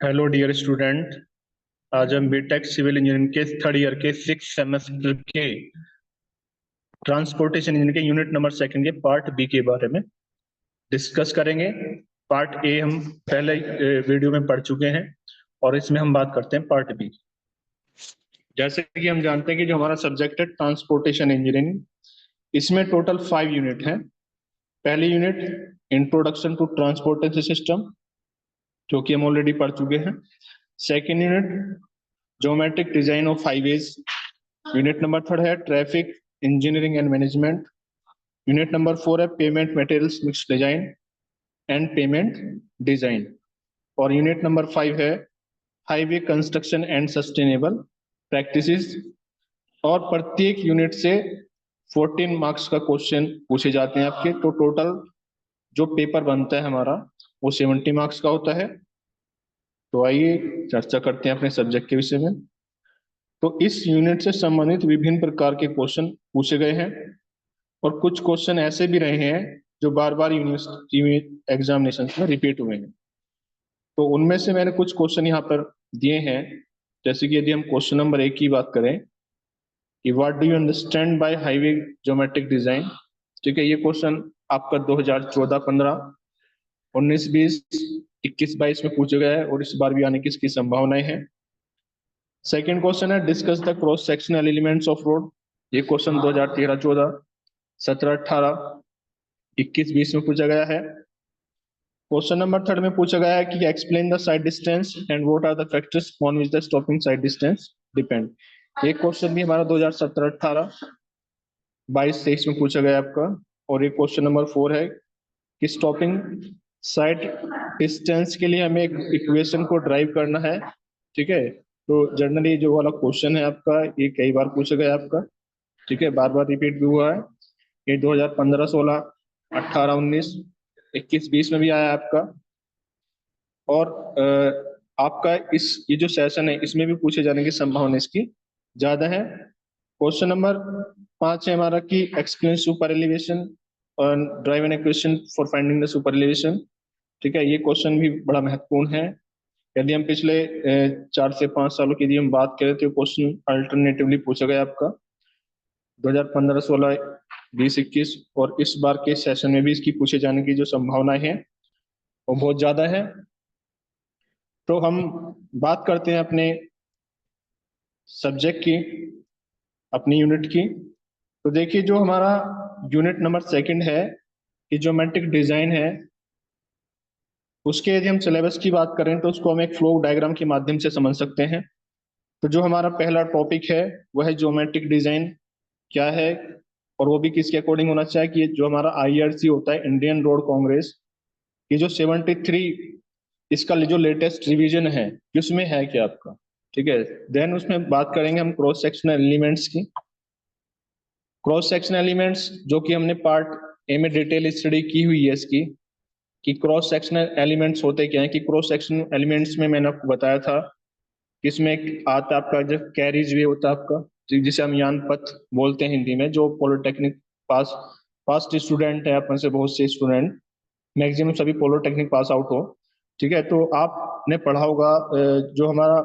Hello dear student. आज हम BTech civil engineering के थर्ड ईयर के 6 सेमेस्टर के ट्रांसपोर्टेशन इंजीनियरिंग के यूनिट नंबर सेकंड के पार्ट बी के बारे में डिस्कस करेंगे। पार्ट ए हम पहले वीडियो में पढ़ चुके हैं और इसमें हम बात करते हैं पार्ट बी। जैसे कि हम जानते हैं कि जो हमारा सब्जेक्ट है ट्रांसपोर्टेशन इंजीनियरिंग, इसमें टोटल 5 यूनिट हैं। पहली unit introduction to transportation system, जो कि हम ऑलरेडी पढ़ चुके हैं। Second unit geometric design of highways. Unit number third है traffic engineering and management. Unit number four है pavement materials mix design and pavement design. और यूनिट नंबर फाइव है highway construction and sustainable practices. और प्रत्येक unit से 14 marks का question पूछे जाते हैं आपके। तो टोटल जो पेपर बनता है हमारा वो 70 मार्क्स का होता है। तो आइए चर्चा करते हैं अपने सब्जेक्ट के विषय में। तो इस यूनिट से संबंधित विभिन्न प्रकार के क्वेश्चन पूछे गए हैं और कुछ क्वेश्चन ऐसे भी रहे हैं जो बार बार यूनिवर्सिटी एग्जामिनेशन में रिपीट हुए हैं। तो उनमें से मैंने कुछ क्वेश्चन यहाँ पर दिए हैं। जैसे कि यदि हम क्वेश्चन नंबर 1 की बात करें कि what do you understand by highway geometric design. ठीक है, ये क्वेश्चन आपका 2014-15, 19-20, 21-22 में पूछा गया है और इस बार भी आने की इसकी संभावनाएं हैं। सेकेंड क्वेश्चन है discuss the cross sectional elements of road. ये क्वेश्चन 2013-14, 17-18, 21-20 में पूछा गया है। क्वेश्चन नंबर थर्ड में पूछा गया है कि explain the sight distance and what are the factors on which the stopping sight distance depend. ये क्वेश्चन भी हमारा 2017-18, 22-23 में पूछा गया आपका। और ये क्वेश्चन नंबर फोर है कि स्टॉपिंग साइड डिस्टेंस के लिए हमें एक इक्वेशन को ड्राइव करना है। ठीक है, तो जनरली जो वाला क्वेश्चन है आपका ये कई बार पूछा गया है आपका। ठीक है, बार बार रिपीट भी हुआ है। ये 2015-16, 18-19, 21-20 में भी आया है आपका। और आपका ये जो सेशन है इसमें भी पूछे जाने की संभावना इसकी ज्यादा है। क्वेश्चन नंबर 5 है हमारा कि एक्सप्लेन सुपर एलिवेशन और drive an equation for finding the super elevation. ठीक है, ये क्वेश्चन भी बड़ा महत्वपूर्ण है। यदि हम पिछले 4 से 5 सालों की यदि हम बात करें तो क्वेश्चन अल्टरनेटिवली पूछा गया आपका 2015-16, 20-21 और इस बार के सेशन में भी इसकी पूछे जाने की जो संभावनाएं हैं वो बहुत ज्यादा है। तो हम बात करते हैं अपने सब्जेक्ट की, अपनी यूनिट की। तो देखिए जो हमारा यूनिट नंबर सेकंड है कि ज्योमेट्रिक डिजाइन है, उसके यदि हम सिलेबस की बात करें तो उसको हम एक फ्लो डायग्राम के माध्यम से समझ सकते हैं। तो जो हमारा पहला टॉपिक है वह है ज्योमेट्रिक डिजाइन क्या है और वो भी किसके अकॉर्डिंग होना चाहिए कि ये जो हमारा आईआरसी होता है इंडियन रोड कांग्रेस, ये जो 73 इसका जो लेटेस्ट रिवीजन है उसमें है क्या आपका। ठीक है, देन उसमें बात करेंगे हम क्रॉस सेक्शनल एलिमेंट्स की। क्रॉस सेक्शनल एलिमेंट्स जो कि हमने पार्ट ए में डिटेल स्टडी की हुई है इसकी कि क्रॉस सेक्शनल एलिमेंट्स होते क्या है। कि क्रॉस सेक्शनल एलिमेंट्स में मैंने आपको बताया था कि इसमें एक आता है आपका जो कैरिज वे होता है आपका, जिसे हम यान पथ बोलते हैं हिंदी में। जो पॉलिटेक्निक पास पास्ट स्टूडेंट है अपन से बहुत से स्टूडेंट, मैक्सिमम सभी पॉलिटेक्निक पास आउट हो। ठीक है, तो आपने पढ़ा होगा जो हमारा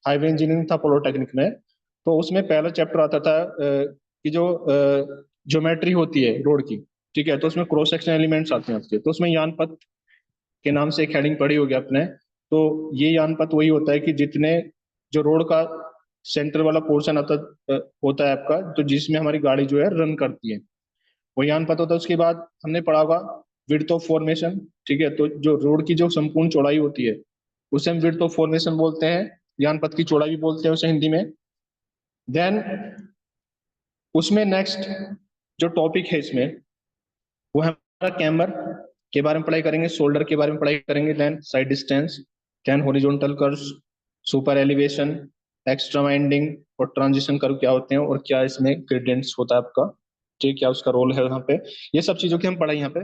हाईवे इंजीनियरिंग था पॉलिटेक्निक में, तो उसमें पहला चैप्टर आता था कि जो ज्योमेट्री होती है रोड की। ठीक है, तो उसमें क्रॉस सेक्शन एलिमेंट्स आते हैं आपके, तो उसमें यान पथ के नाम से एक हेडिंग पढ़ी होगी आपने। तो ये यान पथ वही होता है कि जितने जो रोड का सेंटर वाला पोर्शन होता है आपका, तो जिसमें हमारी गाड़ी जो है रन करती है, वो यान पथ होता है। उसके बाद हमने पढ़ा होगा विड्थ ऑफ फॉर्मेशन। ठीक है, तो जो रोड की जो संपूर्ण चौड़ाई होती है उसे हम विड्थ ऑफ फॉर्मेशन बोलते हैं, यान पथ की चौड़ाई भी बोलते हैं उसे हिंदी में। देन उसमें नेक्स्ट जो टॉपिक है इसमें वो है हमारा कैमर के बारे में पढ़ाई करेंगे, शोल्डर के बारे में पढ़ाई करेंगे, then sight distance, then horizontal curves, super elevation, extra widening और ट्रांजिशन कर्व क्या होते हैं और क्या इसमें ग्रेडियंट्स होता है आपका। ठीक, क्या उसका रोल है यहाँ पे। ये सब चीजों की हम पढ़ाई यहाँ पे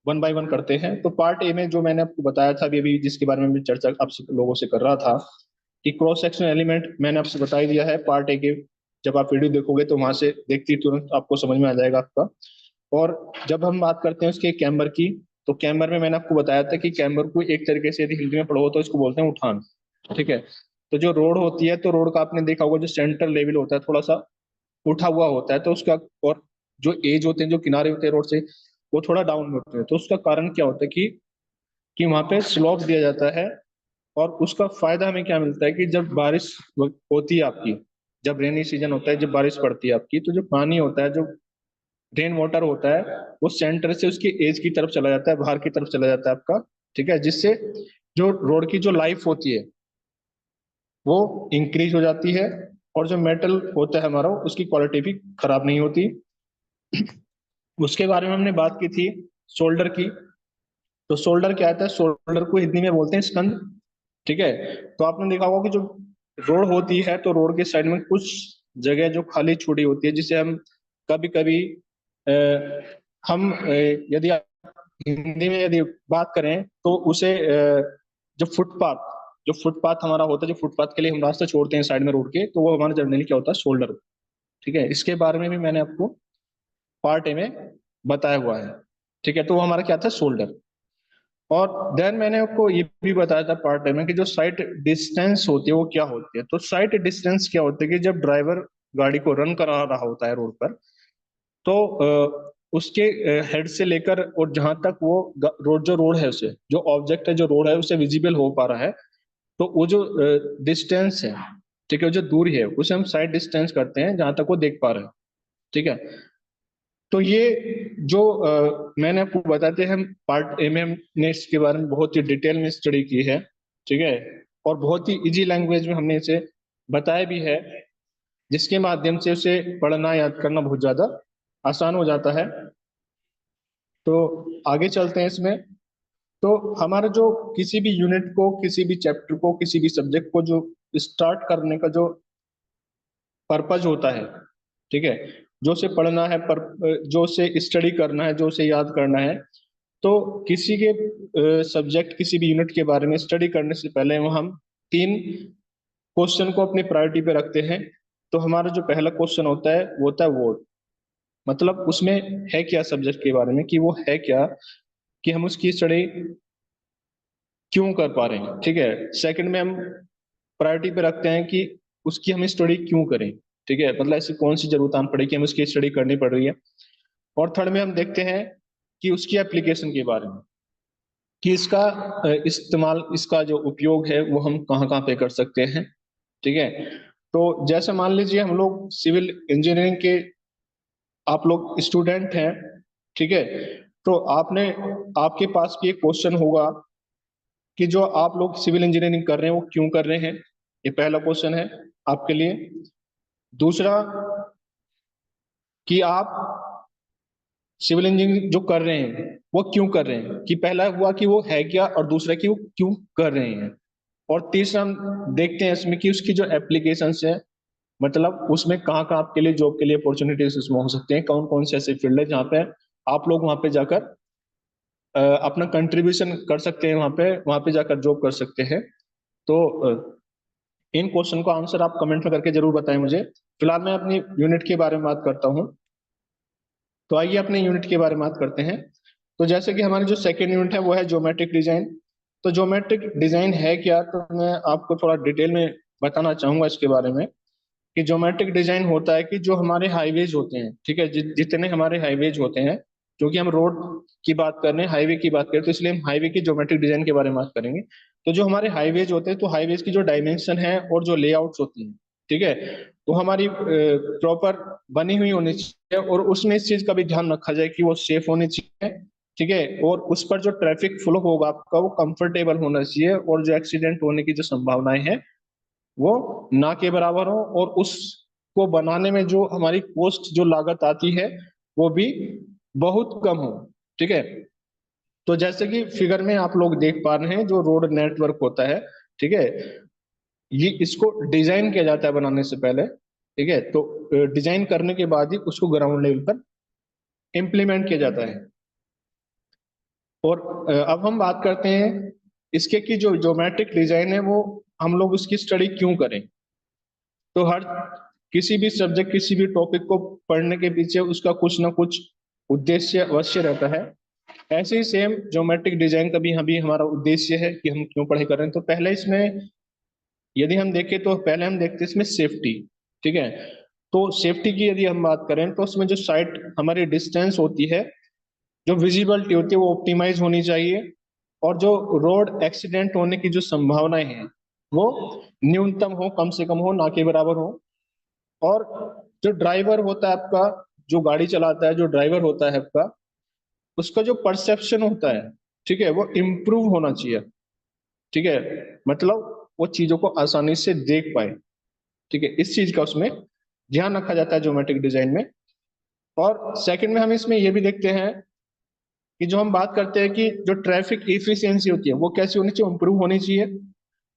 वन बाय वन करते हैं। तो पार्ट ए में जो मैंने आपको बताया था अभी अभी, जिसके बारे में मैं चर्चा आपसे लोगों से कर रहा था कि क्रॉस सेक्शन एलिमेंट मैंने आपसे बता ही दिया है पार्ट ए के। जब आप वीडियो देखोगे तो वहां से देखते ही तुरंत आपको समझ में आ जाएगा आपका। और जब हम बात करते हैं उसके कैम्बर की, तो कैम्बर में मैंने आपको बताया था कि कैम्बर को एक तरीके से यदि हिंदी में पढ़ो तो इसको बोलते हैं उठान। ठीक है, तो जो रोड होती है, तो रोड का आपने देखा होगा जो सेंटर लेवल होता है थोड़ा सा उठा हुआ होता है, तो उसका, और जो एज होते हैं, जो किनारे होते हैं रोड से, वो थोड़ा डाउन में होते हैं। तो उसका कारण क्या होता है कि वहां पे स्लॉप दिया जाता है। और उसका फायदा हमें क्या मिलता है कि जब बारिश होती है आपकी, जब रेनी सीजन होता है, जब बारिश पड़ती है आपकी, तो जो पानी होता है, जो रेन वाटर होता है, वो सेंटर से उसकी एज की तरफ चला जाता है, बाहर की तरफ चला जाता है आपका। ठीक है, जिससे जो रोड की जो लाइफ होती है वो इंक्रीज हो जाती है, और जो मेटल होता है हमारा, उसकी क्वालिटी भी खराब नहीं होती। उसके बारे में हमने बात की थी, शोल्डर की। तो शोल्डर क्या आता है? शोल्डर को हिंदी में बोलते हैं स्कंद। ठीक है, तो आपने देखा होगा कि जो रोड होती है, तो रोड के साइड में कुछ जगह जो खाली छूटी होती है, जिसे हम कभी कभी यदि आप हिंदी में यदि बात करें तो उसे जो फुटपाथ, जो फुटपाथ हमारा होता है, जो फुटपाथ के लिए हम रास्ता छोड़ते हैं साइड में रोड के, तो वो हमारा जनरली क्या होता है? शोल्डर। ठीक है, इसके बारे में भी मैंने आपको पार्ट ए में बताया हुआ है। ठीक है, तो वो हमारा क्या था? शोल्डर। और देन मैंने आपको ये भी बताया था पार्ट टाइम में कि जो साइट डिस्टेंस होती है वो क्या होती है। तो साइट डिस्टेंस क्या होती है कि जब ड्राइवर गाड़ी को रन करा रहा होता है रोड पर, तो उसके हेड से लेकर और जहां तक वो रोड, जो रोड है उसे, जो ऑब्जेक्ट है, जो रोड है उसे विजिबल हो पा रहा है, तो वो जो डिस्टेंस है, ठीक है, जो दूरी है, उसे हम साइड डिस्टेंस करते हैं, जहां तक वो देख पा रहे हैं। ठीक है, तो ये जो मैंने आपको बताते हैं, हम पार्ट ए में हमने इसके बारे में बहुत ही डिटेल में स्टडी की है। ठीक है, और बहुत ही इजी लैंग्वेज में हमने इसे बताया भी है, जिसके माध्यम से उसे पढ़ना याद करना बहुत ज्यादा आसान हो जाता है। तो आगे चलते हैं इसमें। तो हमारा जो किसी भी यूनिट को, किसी भी चैप्टर को, किसी भी सब्जेक्ट को जो स्टार्ट करने का जो पर्पज होता है, ठीक है, जो उसे पढ़ना है, पर जो उसे स्टडी करना है, जो उसे याद करना है, तो किसी के सब्जेक्ट, किसी भी यूनिट के बारे में स्टडी करने से पहले वो हम तीन क्वेश्चन को अपनी प्रायोरिटी पे रखते हैं। तो हमारा जो पहला क्वेश्चन होता है वो होता है वर्ड, मतलब उसमें है क्या सब्जेक्ट के बारे में, कि वो है क्या, कि हम उसकी स्टडी क्यों कर पा रहे हैं। ठीक है, सेकंड में हम प्रायोरिटी पे रखते हैं कि उसकी हम स्टडी क्यों करें। ठीक है, मतलब ऐसी कौन सी जरूरत आन पड़े कि हमें उसकी स्टडी करनी पड़ रही है। और थर्ड में हम देखते हैं कि उसकी एप्लीकेशन के बारे में, कि इसका इस्तेमाल, इसका जो उपयोग है वो हम कहाँ कहाँ पे कर सकते हैं। ठीक है, तो जैसे मान लीजिए हम लोग सिविल इंजीनियरिंग के, आप लोग स्टूडेंट हैं। ठीक है, तो आपने, आपके पास भी एक क्वेश्चन होगा कि जो आप लोग सिविल इंजीनियरिंग कर रहे हैं वो क्यों कर रहे हैं। ये पहला क्वेश्चन है आपके लिए। दूसरा, कि आप सिविल इंजीनियरिंग जो कर रहे हैं वो क्यों कर रहे हैं, कि पहला हुआ कि वो है क्या, और दूसरा कि वो क्यों कर रहे हैं। और तीसरा हम देखते हैं इसमें कि उसकी जो एप्लीकेशंस है, मतलब उसमें कहाँ कहाँ आपके लिए जॉब के लिए अपॉर्चुनिटीज उसमें हो सकते हैं, कौन कौन से ऐसे फील्ड है जहाँ पे आप लोग वहाँ पे जाकर अपना कंट्रीब्यूशन कर सकते हैं, वहाँ पे जाकर जॉब कर सकते हैं। तो इन क्वेश्चन को आंसर आप कमेंट में करके जरूर बताएं मुझे। फिलहाल मैं अपनी यूनिट के बारे में बात करता हूँ। तो आइए अपने यूनिट के बारे में बात करते हैं। तो जैसे कि हमारी जो सेकेंड यूनिट है वो है ज्योमेट्रिक डिजाइन। तो ज्योमेट्रिक डिजाइन है क्या, तो मैं आपको थोड़ा डिटेल में बताना चाहूंगा इसके बारे में। कि ज्योमेट्रिक डिजाइन होता है कि जो हमारे हाईवेज होते हैं, ठीक है, जितने हमारे हाईवेज होते हैं, क्योंकि हम रोड की बात कर रहे हैं, हाईवे की बात करें, तो इसलिए हम हाईवे की ज्योमेट्रिक डिजाइन के बारे में बात करेंगे। तो जो हमारे हाईवेज होते हैं, तो हाईवेज की जो डायमेंशन है और जो लेआउट्स होती हैं, ठीक है, तो हमारी प्रॉपर बनी हुई होनी चाहिए, और उसमें इस चीज का भी ध्यान रखा जाए कि वो सेफ होनी चाहिए। ठीक है, और उस पर जो ट्रैफिक फ्लो होगा आपका, वो कंफर्टेबल होना चाहिए, और जो एक्सीडेंट होने की जो संभावनाएं हैं वो ना के बराबर हो, और उसको बनाने में जो हमारी कॉस्ट, जो लागत आती है, वो भी बहुत कम हो। ठीक है, तो जैसे कि फिगर में आप लोग देख पा रहे हैं, जो रोड नेटवर्क होता है, ठीक है, ये इसको डिजाइन किया जाता है बनाने से पहले। ठीक है, तो डिजाइन करने के बाद ही उसको ग्राउंड लेवल पर इम्प्लीमेंट किया जाता है। और अब हम बात करते हैं इसके, कि जो ज्योमेट्रिक डिजाइन है वो हम लोग उसकी स्टडी क्यों करें। तो हर किसी भी सब्जेक्ट, किसी भी टॉपिक को पढ़ने के पीछे उसका कुछ ना कुछ उद्देश्य अवश्य रहता है। ऐसे ही सेम ज्योमेट्रिक डिजाइन का भी अभी हमारा उद्देश्य है कि हम क्यों पढ़ाई कर रहे हैं। तो पहले इसमें यदि हम देखें तो पहले हम देखते हैं इसमें सेफ्टी। ठीक है, तो सेफ्टी की यदि हम बात करें तो उसमें जो साइट हमारी डिस्टेंस होती है, जो विजिबिलिटी होती है वो ऑप्टिमाइज होनी चाहिए, और जो रोड एक्सीडेंट होने की जो संभावनाएं हैं वो न्यूनतम हो, कम से कम हो, ना के बराबर हो। और जो ड्राइवर होता है आपका, जो गाड़ी चलाता है, जो ड्राइवर होता है आपका, उसका जो परसेप्शन होता है, ठीक है, वो इम्प्रूव होना चाहिए। ठीक है, मतलब वो चीजों को आसानी से देख पाए। ठीक है, इस चीज का उसमें ध्यान रखा जाता है ज्योमेट्रिक डिजाइन में। और सेकंड में हम इसमें ये भी देखते हैं कि जो हम बात करते हैं कि जो ट्रैफिक इफिशियंसी होती है वो कैसी होनी चाहिए, इंप्रूव होनी चाहिए।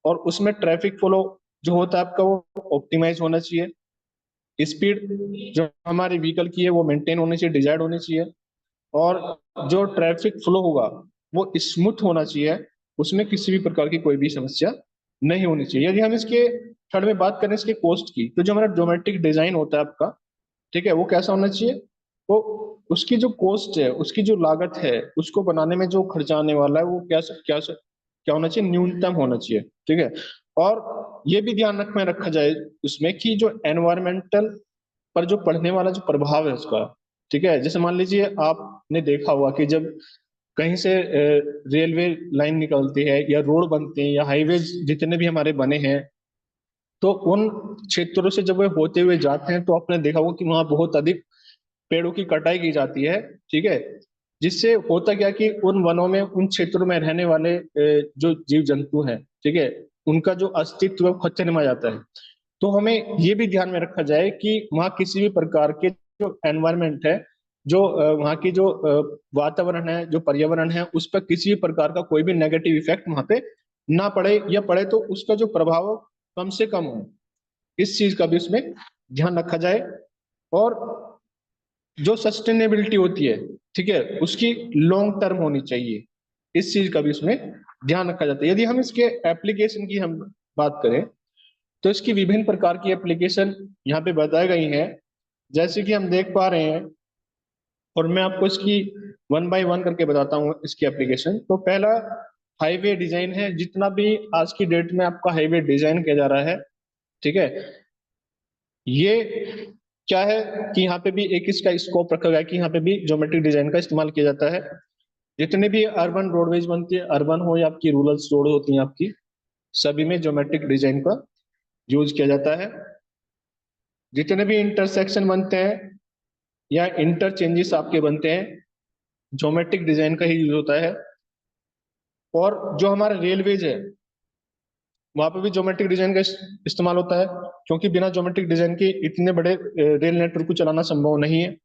और उसमें ट्रैफिक फ्लो जो होता है आपका वो ऑप्टिमाइज होना चाहिए। स्पीड जो हमारी व्हीकल की है वो मेंटेन होनी चाहिए, डिजायर्ड होनी चाहिए। और जो ट्रैफिक फ्लो होगा वो स्मूथ होना चाहिए, उसमें किसी भी प्रकार की कोई भी समस्या नहीं होनी चाहिए। यदि हम इसके थर्ड में बात करें इसके कॉस्ट की, तो जो हमारा ज्योमेट्रिक डिजाइन होता है आपका, ठीक है, वो कैसा होना चाहिए, वो उसकी जो कॉस्ट है, उसकी जो लागत है, उसको बनाने में जो खर्चा आने वाला है वो क्या क्या क्या होना चाहिए, न्यूनतम होना चाहिए। ठीक है, और ये भी ध्यान में रखा जाए उसमें कि जो एनवायरमेंटल पर जो पड़ने वाला जो प्रभाव है उसका, ठीक है, जैसे मान लीजिए आपने देखा होगा कि जब कहीं से रेलवे लाइन निकलती है या रोड बनते हैं या हाईवे जितने भी हमारे बने हैं, तो उन क्षेत्रों से जब वे होते हुए जाते हैं तो आपने देखा होगा कि वहां बहुत अधिक पेड़ों की कटाई की जाती है। ठीक है, जिससे होता क्या कि उन वनों में, उन क्षेत्रों में रहने वाले जो जीव जंतु हैं, ठीक है, उनका जो अस्तित्व है वो खतरे में आ जाता है। तो हमें ये भी ध्यान में रखा जाए कि वहाँ किसी भी प्रकार के जो एनवायरमेंट है, जो वहाँ की जो वातावरण है, जो पर्यावरण है, उस पर किसी भी प्रकार का कोई भी नेगेटिव इफेक्ट वहाँ पे ना पड़े, या पड़े तो उसका जो प्रभाव कम से कम हो। इस चीज का भी उसमें ध्यान रखा जाए। और जो सस्टेनेबिलिटी होती है, ठीक है, उसकी लॉन्ग टर्म होनी चाहिए। इस चीज का भी उसमें ध्यान रखा जाता है। यदि हम इसके एप्लीकेशन की हम बात करें तो इसकी विभिन्न प्रकार की एप्लीकेशन यहाँ पे बताई गई हैं, जैसे कि हम देख पा रहे हैं। और मैं आपको इसकी वन बाय वन करके बताता हूँ इसकी एप्लीकेशन। तो पहला हाईवे डिजाइन है। जितना भी आज की डेट में आपका हाईवे डिजाइन किया जा रहा है, ठीक है, ये क्या है कि यहाँ पे भी एक इसका स्कोप रखा गया है कि यहाँ पे भी ज्योमेट्रिक डिजाइन का इस्तेमाल किया जाता है। जितने भी अर्बन रोडवेज बनती है, अर्बन हो या आपकी रूरल रोड होती है आपकी, सभी में ज्योमेट्रिक डिजाइन का यूज किया जाता है। जितने भी इंटरसेक्शन बनते हैं या इंटरचेंजेस आपके बनते हैं, ज्योमेट्रिक डिजाइन का ही यूज होता है। और जो हमारा रेलवेज है वहां पे भी ज्योमेट्रिक डिजाइन का इस्तेमाल होता है, क्योंकि बिना ज्योमेट्रिक डिजाइन के इतने बड़े रेल नेटवर्क को चलाना संभव नहीं है।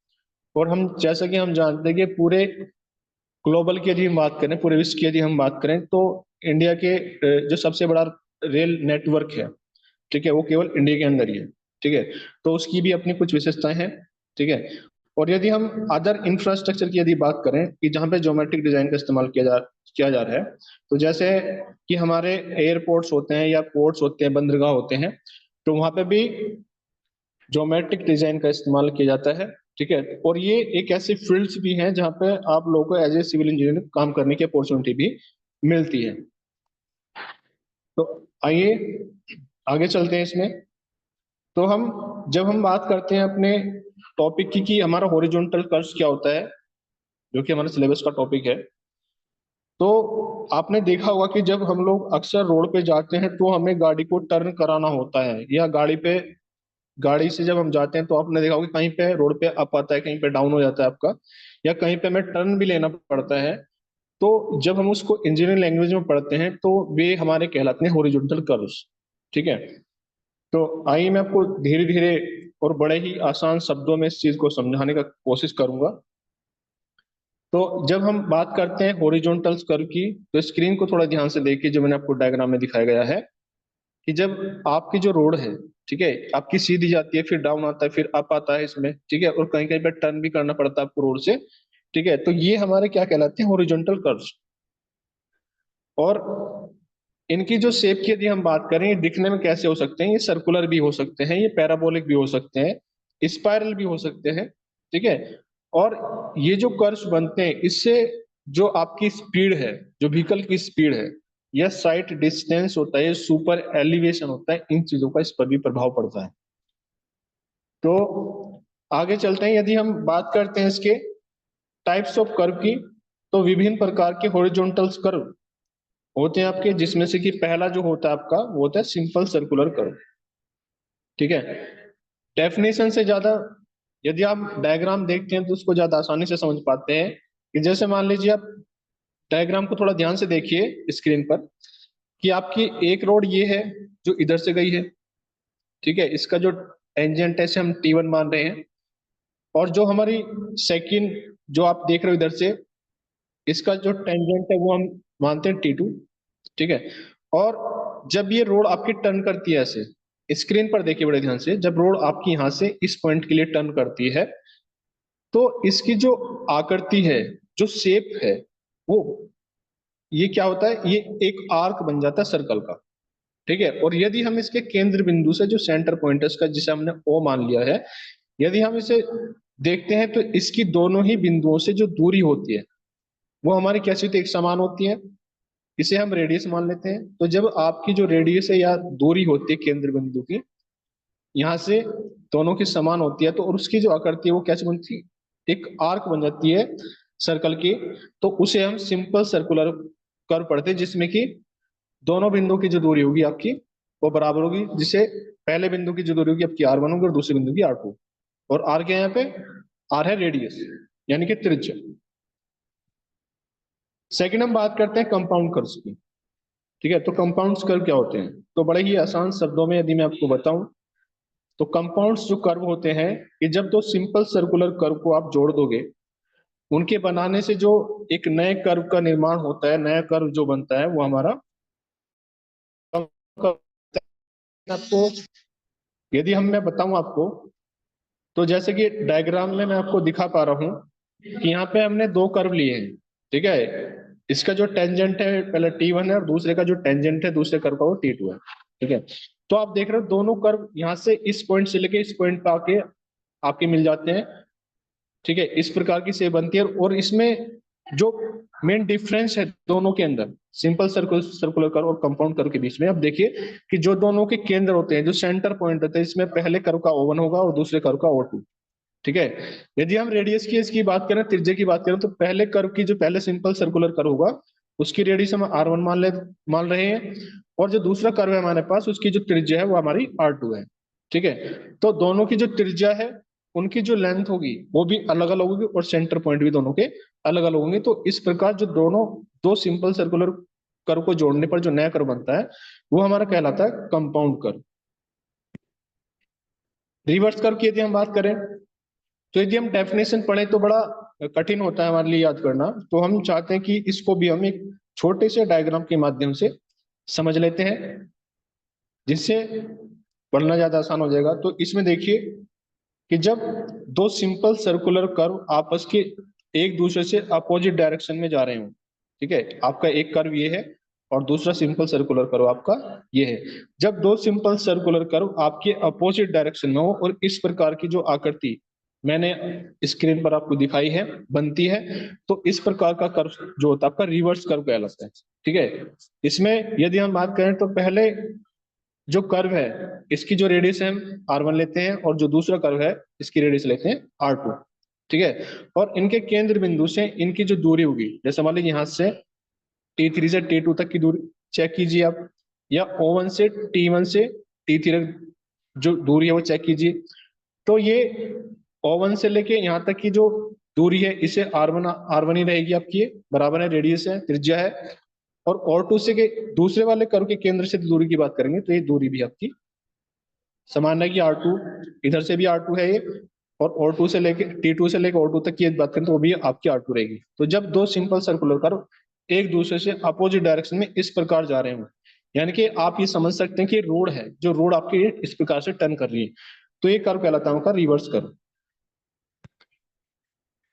और हम जैसा कि हम जानते हैं कि पूरे ग्लोबल की यदि हम बात करें, पूरे विश्व की यदि हम बात करें, तो इंडिया के जो सबसे बड़ा रेल नेटवर्क है, ठीक है, वो केवल इंडिया के अंदर ही है। ठीक है, तो उसकी भी अपनी कुछ विशेषताएं हैं। ठीक है, और यदि हम अदर इंफ्रास्ट्रक्चर की यदि बात करें कि जहाँ पे ज्योमेट्रिक डिजाइन का इस्तेमाल किया जा रहा है, तो जैसे कि हमारे एयरपोर्ट्स होते हैं या पोर्ट्स होते हैं, बंदरगाह होते हैं, तो वहां पे भी ज्योमेट्रिक डिजाइन का इस्तेमाल किया जाता है। ठीक है, और ये एक ऐसी फील्ड्स भी हैं जहाँ पे आप लोगों को एज ए सिविल इंजीनियर काम करने की अपॉर्चुनिटी भी मिलती है। तो आइए आगे चलते हैं इसमें। तो हम जब हम बात करते हैं अपने टॉपिक की कि हमारा हॉरिजॉन्टल कर्व्स क्या होता है, जो कि हमारे सिलेबस का टॉपिक है, तो आपने देखा होगा कि जब हम लोग अक्सर रोड पे जाते हैं तो हमें गाड़ी को टर्न कराना होता है, या गाड़ी से जब हम जाते हैं तो आपने देखा होगा कि कहीं पे रोड पे अप आता है, कहीं पे डाउन हो जाता है आपका, या कहीं पे हमें टर्न भी लेना पड़ता है। तो जब हम उसको इंजीनियरिंग लैंग्वेज में पढ़ते हैं तो वे हमारे कहलाते हैं हॉरिजॉन्टल कर्व्स। ठीक है, तो आइए मैं आपको धीरे धीरे और बड़े ही आसान शब्दों में इस चीज को समझाने का कोशिश करूंगा। तो जब हम बात करते हैं हॉरिजॉन्टल कर्व की, तो स्क्रीन को थोड़ा ध्यान से देखिए जो मैंने आपको डायग्राम में दिखाया गया है, कि जब आपकी जो रोड है, ठीक है, आपकी सीधी जाती है, फिर डाउन आता है, फिर अप आता है इसमें, ठीक है, और कहीं कहीं पे टर्न भी करना पड़ता है आपको रोड से। ठीक है, तो ये हमारे क्या कहलाते हैं, हॉरिजॉन्टल कर्व्स। और इनकी जो शेप की यदि हम बात करें, ये दिखने में कैसे हो सकते हैं, ये सर्कुलर भी हो सकते हैं, ये पैराबोलिक भी हो सकते हैं, स्पाइरल भी हो सकते हैं। ठीक है, और ये जो कर्व्स बनते हैं इससे जो आपकी स्पीड है, जो व्हीकल की स्पीड है, या साइट डिस्टेंस होता है, सुपर एलिवेशन होता है, इन चीजों का इस पर भी प्रभाव पड़ता है। तो आगे चलते हैं, यदि हम बात करते हैं इसके टाइप्स ऑफ कर्व की, तो विभिन्न प्रकार के हॉरिजॉन्टल कर्व होते हैं आपके, जिसमें से कि पहला जो होता है आपका वो होता है सिंपल सर्कुलर कर्व। ठीक है, डेफिनेशन से ज्यादा यदि आप डायग्राम देखते हैं तो उसको ज्यादा आसानी से समझ पाते हैं। कि जैसे मान लीजिए आप डायग्राम को थोड़ा ध्यान से देखिए स्क्रीन पर, कि आपकी एक रोड ये है जो इधर से गई है। ठीक है, इसका जो टेंजेंट है इसे हम T1 मान रहे हैं, और जो हमारी सेकंड जो आप देख रहे हो इधर से, इसका जो टेंजेंट है वो हम मानते हैं T2। ठीक है, और जब ये रोड आपकी टर्न करती है ऐसे, स्क्रीन पर देखिए बड़े ध्यान से, जब रोड आपकी यहां से इस पॉइंट के लिए टर्न करती है, तो इसकी जो आकृति है, जो शेप है, वो ये क्या होता है, ये एक आर्क बन जाता है सर्कल का। ठीक है, और यदि हम इसके केंद्र बिंदु से जो सेंटर पॉइंट है इसका, जिसे हमने O मान लिया है, यदि हम इसे देखते हैं तो इसकी दोनों ही बिंदुओं से जो दूरी होती है वो हमारी कैसी होती है, एक समान होती है। इसे हम रेडियस मान लेते हैं। तो जब आपकी जो रेडियस है या दूरी होती है केंद्र बिंदु की, यहाँ से दोनों की समान होती है, तो और उसकी जो आकृति है वो कैसे बनती है, एक आर्क बन जाती है सर्कल की। तो उसे हम सिंपल सर्कुलर कर्व पढ़ते हैं, जिसमें कि दोनों बिंदु की जो दूरी होगी आपकी वो बराबर होगी, जिसे पहले बिंदु की जो दूरी होगी आपकी R1 होगी और दूसरे बिंदु की R2। और R क्या है यहाँ पे, R है रेडियस, यानी कि त्रिज्या। सेकंड हम बात करते हैं कंपाउंड कर्व्स की। ठीक है, तो कंपाउंड कर्व क्या होते हैं, तो बड़े ही आसान शब्दों में यदि मैं आपको बताऊं, तो कंपाउंड्स जो कर्व होते हैं, कि जब दो सिंपल सर्कुलर कर्व को आप जोड़ दोगे, उनके बनाने से जो एक नए कर्व का निर्माण होता है, नया कर्व जो बनता है वो हमारा आपको, यदि हम मैं बताऊं आपको, तो जैसे कि डायग्राम में मैं आपको दिखा पा रहा हूं कि यहाँ पे हमने दो कर्व लिए हैं। ठीक है, इसका जो टेंजेंट है पहले T1 है, और दूसरे का जो टेंजेंट है दूसरे कर्व का वो T2 है। ठीक है, तो आप देख रहे हो दोनों कर्व यहाँ से इस पॉइंट से लेके इस पॉइंट पे आके आपके मिल जाते हैं। ठीक है, इस प्रकार की शेप बनती है, और इसमें जो मेन डिफरेंस है दोनों के अंदर, सिंपल सर्कुलर कर्व और कंपाउंड कर्व के बीच में, अब देखिए कि जो दोनों के केंद्र होते हैं, जो सेंटर पॉइंट होते हैं, इसमें पहले कर्व का O1 होगा और दूसरे कर्व का O2। ठीक है, यदि हम रेडियस की इसकी बात करें, त्रिज्या की बात करें, तो पहले कर्व की जो पहले सिंपल सर्कुलर कर्व होगा उसकी रेडियस हम R1 मान रहे हैं, और जो दूसरा कर्व है हमारे पास उसकी जो त्रिज्या है वो हमारी R2 है। ठीक है, तो दोनों की जो त्रिज्या है उनकी जो लेंथ होगी वो भी अलग अलग होगी, और सेंटर पॉइंट भी दोनों के अलग अलग होंगे। तो इस प्रकार जो दोनों दो सिंपल सर्कुलर कर्व को जोड़ने पर जो नया कर्व बनता है वो हमारा कहलाता है कंपाउंड कर्व। रिवर्स कर्व की यदि हम बात करें, तो यदि हम डेफिनेशन पढ़े तो बड़ा कठिन होता है हमारे लिए याद करना, तो हम चाहते हैं कि इसको भी हम एक छोटे से डायग्राम के माध्यम से समझ लेते हैं, जिससे पढ़ना ज्यादा आसान हो जाएगा। तो इसमें देखिए कि जब दो सिंपल सर्कुलर कर्व आपस के एक दूसरे से अपोजिट डायरेक्शन में जा रहे हो, ठीक है, आपका एक कर्व ये है और दूसरा सिंपल सर्कुलर कर्व आपका ये है। जब दो सिंपल सर्कुलर कर्व आपके अपोजिट डायरेक्शन में हो और इस प्रकार की जो आकृति मैंने स्क्रीन पर आपको दिखाई है बनती है, तो इस प्रकार का कर्व जो होता है आपका रिवर्स कर्व कहलाता है। ठीक है, इसमें यदि हम बात करें तो पहले जो कर्व है इसकी जो रेडियस है हम R1 लेते हैं, और जो दूसरा कर्व है इसकी रेडियस लेते हैं R2। ठीक है, और इनके केंद्र बिंदु से इनकी जो दूरी होगी, जैसे मान लीजिए यहाँ से T3 से T2 तक की दूरी चेक कीजिए आप, या O1 से T1 से T3 तक जो दूरी है वो चेक कीजिए। तो ये O1 से लेके यहाँ तक की जो दूरी है इसे R1 ही रहेगी आपकी, ये बराबर है, रेडियस है, त्रिज्या है। और O2 से के दूसरे वाले कर्व के केंद्र से दूरी की बात करेंगे तो ये दूरी भी आपकी समान रहेगी R2। इधर से भी R2 है ये, और O2 से लेके T2 से लेके O2 तक की बात करें तो वो भी आपकी R2 रहेगी। तो जब दो सिंपल सर्कुलर कर्व एक दूसरे से अपोजिट डायरेक्शन में इस प्रकार जा रहे हो, यानी कि आप ये समझ सकते हैं कि रोड है, जो रोड आपकी इस प्रकार से टर्न कर रही है, तो ये कर्व कहलाता है आपका रिवर्स कर्व।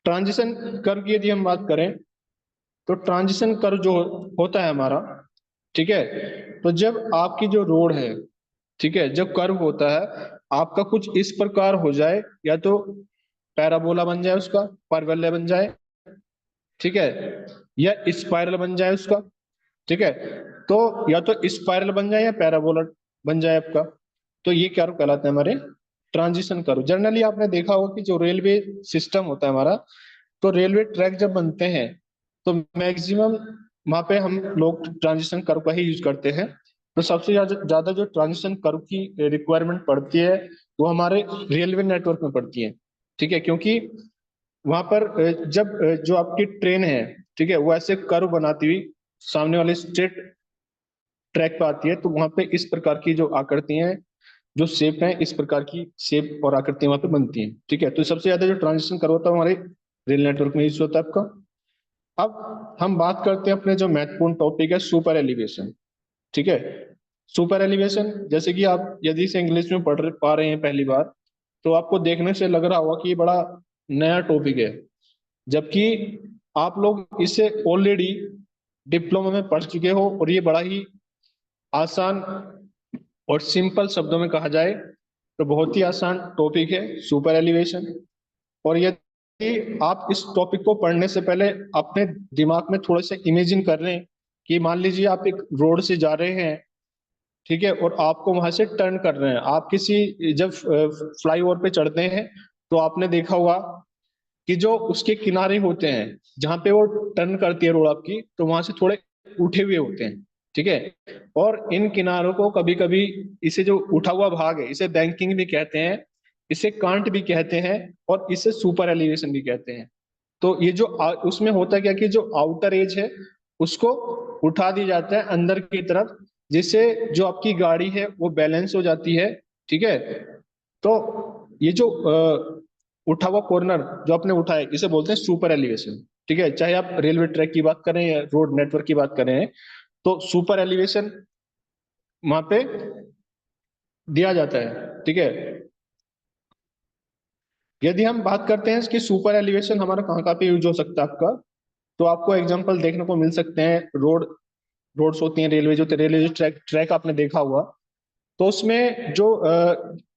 ट्रांजिशन कर्व की यदि हम बात करें, तो ट्रांजिशन कर्व जो होता है हमारा, ठीक है, तो जब आपकी जो रोड है, ठीक है, जब कर्व होता है आपका कुछ इस प्रकार हो जाए, या तो पैराबोला बन जाए, उसका परवलय बन जाए, ठीक है, या स्पाइरल बन जाए उसका, ठीक है। तो या तो स्पाइरल बन जाए या पैराबोला बन जाए आपका, तो ये क्या कहलाते हैं हमारे ट्रांजिशन कर्व। जनरली आपने देखा होगा कि जो रेलवे सिस्टम होता है हमारा, तो रेलवे ट्रैक जब बनते हैं तो मैक्सिमम वहां पे हम लोग ट्रांजिशन कर्व का ही यूज करते हैं। तो सबसे ज्यादा जो ट्रांजिशन कर्व की रिक्वायरमेंट पड़ती है वो हमारे रेलवे नेटवर्क में पड़ती है, ठीक है। क्योंकि वहां पर जब जो आपकी ट्रेन है, ठीक है, वो ऐसे कर्व बनाती हुई सामने वाले स्ट्रेट ट्रैक पे आती है, तो वहां पे इस प्रकार की जो आकृतियां हैं, जो शेप है, इस प्रकार की शेप और आकृतियां वहां पे बनती हैं, ठीक है। तो सबसे ज्यादा जो ट्रांजिशन कर्व होता है हमारे रेल नेटवर्क में यूज होता है आपका। अब हम बात करते हैं अपने जो महत्वपूर्ण टॉपिक है सुपर एलिवेशन, ठीक है। सुपर एलिवेशन जैसे कि आप यदि इसे इंग्लिश में पा रहे हैं पहली बार, तो आपको देखने से लग रहा होगा कि ये बड़ा नया टॉपिक है, जबकि आप लोग इसे ऑलरेडी डिप्लोमा में पढ़ चुके हो, और ये बड़ा ही आसान और सिंपल शब्दों में कहा जाए तो बहुत ही आसान टॉपिक है सुपर एलिवेशन। और यदि आप इस टॉपिक को पढ़ने से पहले अपने दिमाग में थोड़ा सा इमेजिन कर रहे हैं कि मान लीजिए आप एक रोड से जा रहे हैं, ठीक है, और आपको वहां से टर्न कर रहे हैं। आप किसी जब फ्लाईओवर पे चढ़ते हैं तो आपने देखा होगा कि जो उसके किनारे होते हैं जहां पे वो टर्न करती है रोड आपकी, तो वहां से थोड़े उठे हुए होते हैं, ठीक है। और इन किनारों को कभी कभी, इसे जो उठा हुआ भाग है इसे बैंकिंग भी कहते हैं, इसे कांट भी कहते हैं, और इसे सुपर एलिवेशन भी कहते हैं। तो ये जो उसमें होता है क्या कि जो आउटर एज है उसको उठा दिया जाता है अंदर की तरफ, जिससे जो आपकी गाड़ी है वो बैलेंस हो जाती है, ठीक है। तो ये जो उठा हुआ कॉर्नर जो आपने उठाया इसे बोलते हैं सुपर एलिवेशन, ठीक है। चाहे आप रेलवे ट्रैक की बात करें या रोड नेटवर्क की बात करें, तो सुपर एलिवेशन वहां पे दिया जाता है, ठीक है। यदि हम बात करते हैं इसकी सुपर एलिवेशन हमारा कहाँ कहाँ पे यूज हो सकता है आपका, तो आपको एग्जांपल देखने को मिल सकते हैं। रोड्स होती हैं, रेलवे जो रेलवे जो ट्रैक ट्रैक आपने देखा हुआ, तो उसमें जो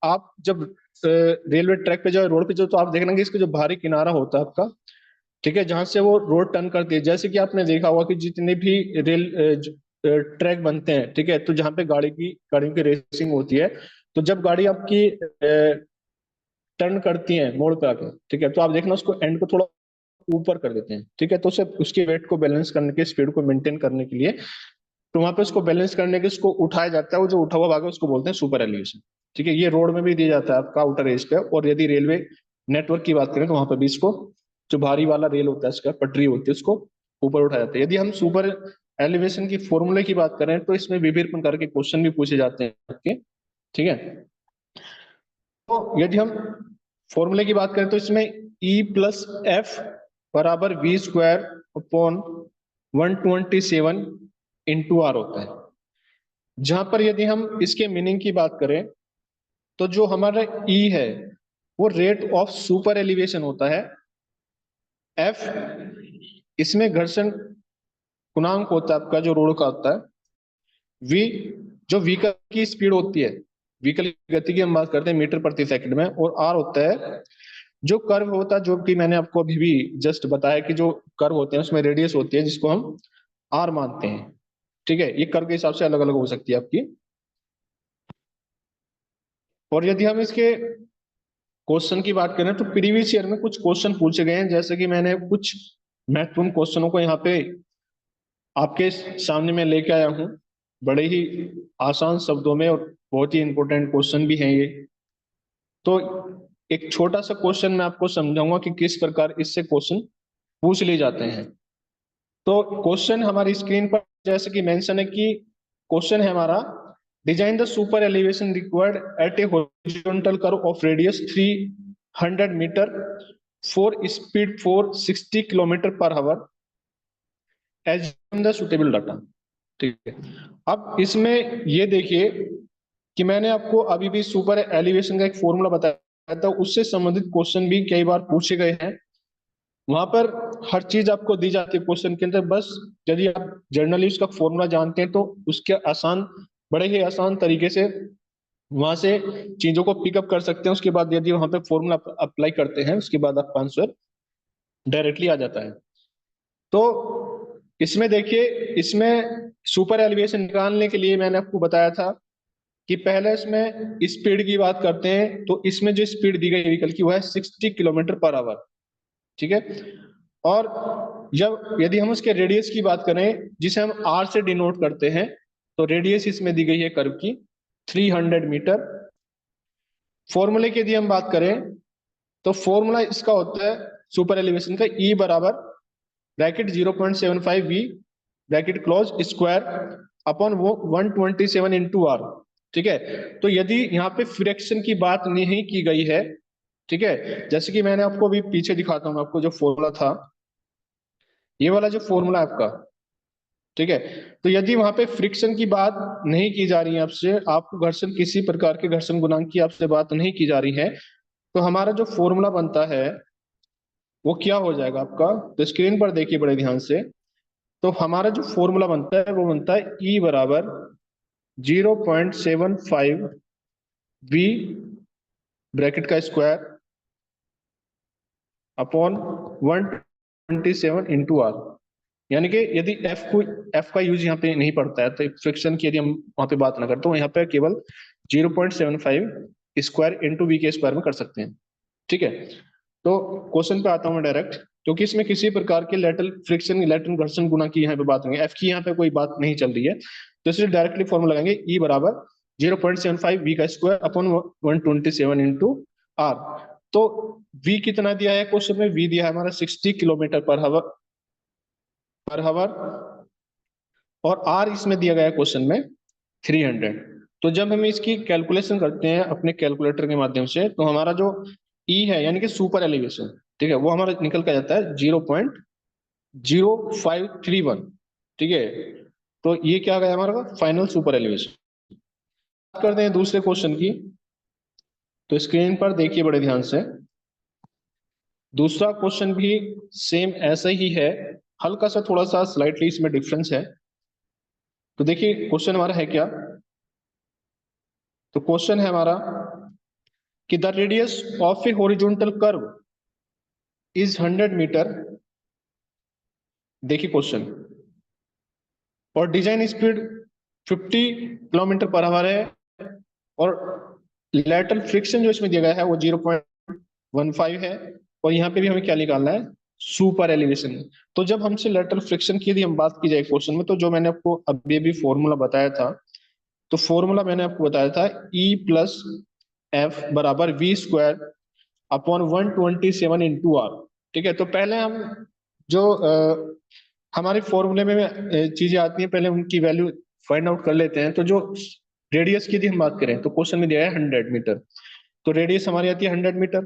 आप जब रेलवे ट्रैक पे जाओ, रोड पे जाओ, तो आप देखना कि इसका जो बाहरी किनारा होता है आपका, ठीक है, जहां से वो रोड टर्न करती है। जैसे कि आपने देखा होगा कि जितने भी ट्रैक बनते हैं, ठीक है, तो जहाँ पे गाड़ियों की रेसिंग होती है, तो जब गाड़ी आपकी टर्न करती है मोड़ पे आके, ठीक है, तो आप देखना उसको एंड को थोड़ा ऊपर कर देते हैं, ठीक है। तो सिर्फ उसके वेट को बैलेंस करने के, स्पीड को मेंटेन करने के लिए, तो वहां पे उसको बैलेंस करने के उसको उठाया जाता है। वो जो उठा हुआ भाग है उसको बोलते हैं सुपर एलिवेशन, ठीक है। ये रोड में भी दिया जाता है आपका आउटर एज पे, और यदि रेलवे नेटवर्क की बात करें तो वहां पर भी इसको, जो भारी वाला रेल होता है इसका पटरी होती है, उसको ऊपर उठाया जाता है। यदि हम सुपर एलिवेशन की फॉर्मूले की बात करें तो इसमें विभिन्न प्रकार के क्वेश्चन भी पूछे जाते हैं आपके, ठीक है। तो यदि हम फॉर्मूले की बात करें तो इसमें E+F बराबर V² अपॉन 127 × R होता है। जहां पर यदि हम इसके मीनिंग की बात करें तो जो हमारा E है वो रेट ऑफ सुपर एलिवेशन होता है, F इसमें घर्षण गुणांक होता है आपका जो रोड का होता है, V जो व्हीकल की स्पीड होती है, व्हीकल की गति की हम बात करते हैं मीटर प्रति सेकंड में, और R होता है जो कर्व होता है, जो कि मैंने आपको अभी भी जस्ट बताया कि जो कर्व होते हैं उसमें रेडियस होती है जिसको हम R मानते हैं, ठीक है। ये कर्व के हिसाब से अलग अलग हो सकती है आपकी। और यदि हम इसके क्वेश्चन की बात करें तो प्रीवियस ईयर में कुछ क्वेश्चन पूछे गए हैं, जैसे कि मैंने कुछ महत्वपूर्ण क्वेश्चनों को यहाँ पे आपके सामने में लेके आया हूँ, बड़े ही आसान शब्दों में, और बहुत ही इंपॉर्टेंट क्वेश्चन भी हैं ये। तो एक छोटा सा क्वेश्चन मैं आपको समझाऊंगा कि किस प्रकार इससे क्वेश्चन पूछ लिए जाते हैं। तो क्वेश्चन हमारी स्क्रीन पर जैसे कि मेंशन है कि क्वेश्चन है हमारा, design the super elevation required at a horizontal curve of radius 300 metre for speed for 60 km/h as the suitable data, ठीक है। अब इसमें ये देखिए कि मैंने आपको अभी भी सुपर एलिवेशन का एक फॉर्मूला बताया था, उससे संबंधित क्वेश्चन भी कई बार पूछे गए हैं। वहां पर हर चीज आपको दी जाती है क्वेश्चन के अंदर, बस यदि आप जर्नली उसका फॉर्मूला जानते हैं तो उसके आसान, बड़े ही आसान तरीके से वहां से चीजों को पिकअप कर सकते हैं। उसके बाद यदि वहां पे फॉर्मूला अप्लाई करते हैं उसके बाद आपका आंसर डायरेक्टली आ जाता है। तो इसमें देखिए, इसमें सुपर एलिवेशन निकालने के लिए मैंने आपको बताया था कि पहले इसमें स्पीड की बात करते हैं, तो इसमें जो स्पीड दी गई व्हीकल की वो है 60 km/h, ठीक है। और जब यदि हम उसके रेडियस की बात करें, जिसे हम आर से डिनोट करते हैं, तो रेडियस इसमें दी गई है कर्व की 300 मीटर। फॉर्मूले की यदि हम बात करें, तो फॉर्मूला इसका होता है सुपर एलिवेशन का, ई बराबर bracket 0.75 v bracket close square upon वो 127 इंटू आर, ठीक है। तो यदि यहाँ पे फ्रैक्शन की बात नहीं की गई है, ठीक है, जैसे कि मैंने आपको अभी पीछे दिखाता हूँ, आपको जो फॉर्मूला था, ये वाला जो फॉर्मूला है आपका, ठीक है। तो यदि वहां पे फ्रिक्शन की बात नहीं की जा रही है आपसे, आपको घर्षण, किसी प्रकार के घर्षण गुणांक की आपसे बात नहीं की जा रही है, तो हमारा जो फॉर्मूला बनता है वो क्या हो जाएगा आपका, तो स्क्रीन पर देखिए बड़े ध्यान से। तो हमारा जो फॉर्मूला बनता है वो बनता है ई बराबर 0.75 वी ब्रैकेट का स्क्वायर अपॉन 127 इंटू आर। यानी कि यदि एफ का यूज यहाँ पे नहीं पड़ता है, तो फ्रिक्शन की यदि हम वहां पे बात ना करें, तो यहाँ पे केवल 0.75 स्क्वायर इंटू वी के स्क्वायर में कर सकते हैं, ठीक है। तो क्वेश्चन पे आता हूँ मैं डायरेक्ट, क्योंकि इसमें किसी प्रकार के लेटरल फ्रिक्शन, लेटरल घर्षण गुना की यहाँ पे बात नहीं है, एफ की यहाँ पे कोई बात नहीं चल रही है, तो इसलिए डायरेक्टली फॉर्मूला लगाएंगे ई बराबर 0.75 वी का स्क्वायर अपॉन 127 इंटू आर। तो वी कितना दिया है क्वेश्चन में, वी दिया है हमारा 60 km/h, और आर इसमें दिया गया है क्वेश्चन में 300। तो जब हम इसकी कैलकुलेशन करते हैं अपने कैलकुलेटर के माध्यम से, तो हमारा जो ई है यानी कि सुपर एलिवेशन, ठीक है, वो हमारा निकल कर जाता है 0.0531, ठीक है। तो ये क्या गया हमारा फाइनल सुपर एलिवेशन। बात करते हैं दूसरे क्वेश्चन की, तो स्क्रीन पर देखिए बड़े ध्यान से। दूसरा क्वेश्चन भी सेम ऐसा ही है, हल्का सा थोड़ा सा स्लाइटली इसमें डिफरेंस है। तो देखिए क्वेश्चन हमारा है क्या, तो क्वेश्चन है हमारा कि the radius of a horizontal curve is 100 metre. देखिए क्वेश्चन, और डिजाइन स्पीड 50 km/h है, और लेटरल फ्रिक्शन जो इसमें दिया गया है वो 0.15 है, और यहाँ पे भी हमें क्या निकालना है, सुपर एलिवेशन। तो जब हमसे लेटरल फ्रिक्शन की यदि हम बात की जाए क्वेश्चन में, तो जो मैंने आपको अभी अभी फॉर्मूला बताया था, तो फॉर्मूला मैंने आपको बताया था ई प्लस एफ बराबर v square upon 127 into R, ठीक है। तो पहले हम जो हमारे फॉर्मूले में चीजें आती हैं, पहले उनकी वैल्यू फाइंड आउट कर लेते हैं। तो जो रेडियस की यदि हम बात करें, तो क्वेश्चन में दिया है 100 मीटर, तो रेडियस हमारी आती है 100 मीटर।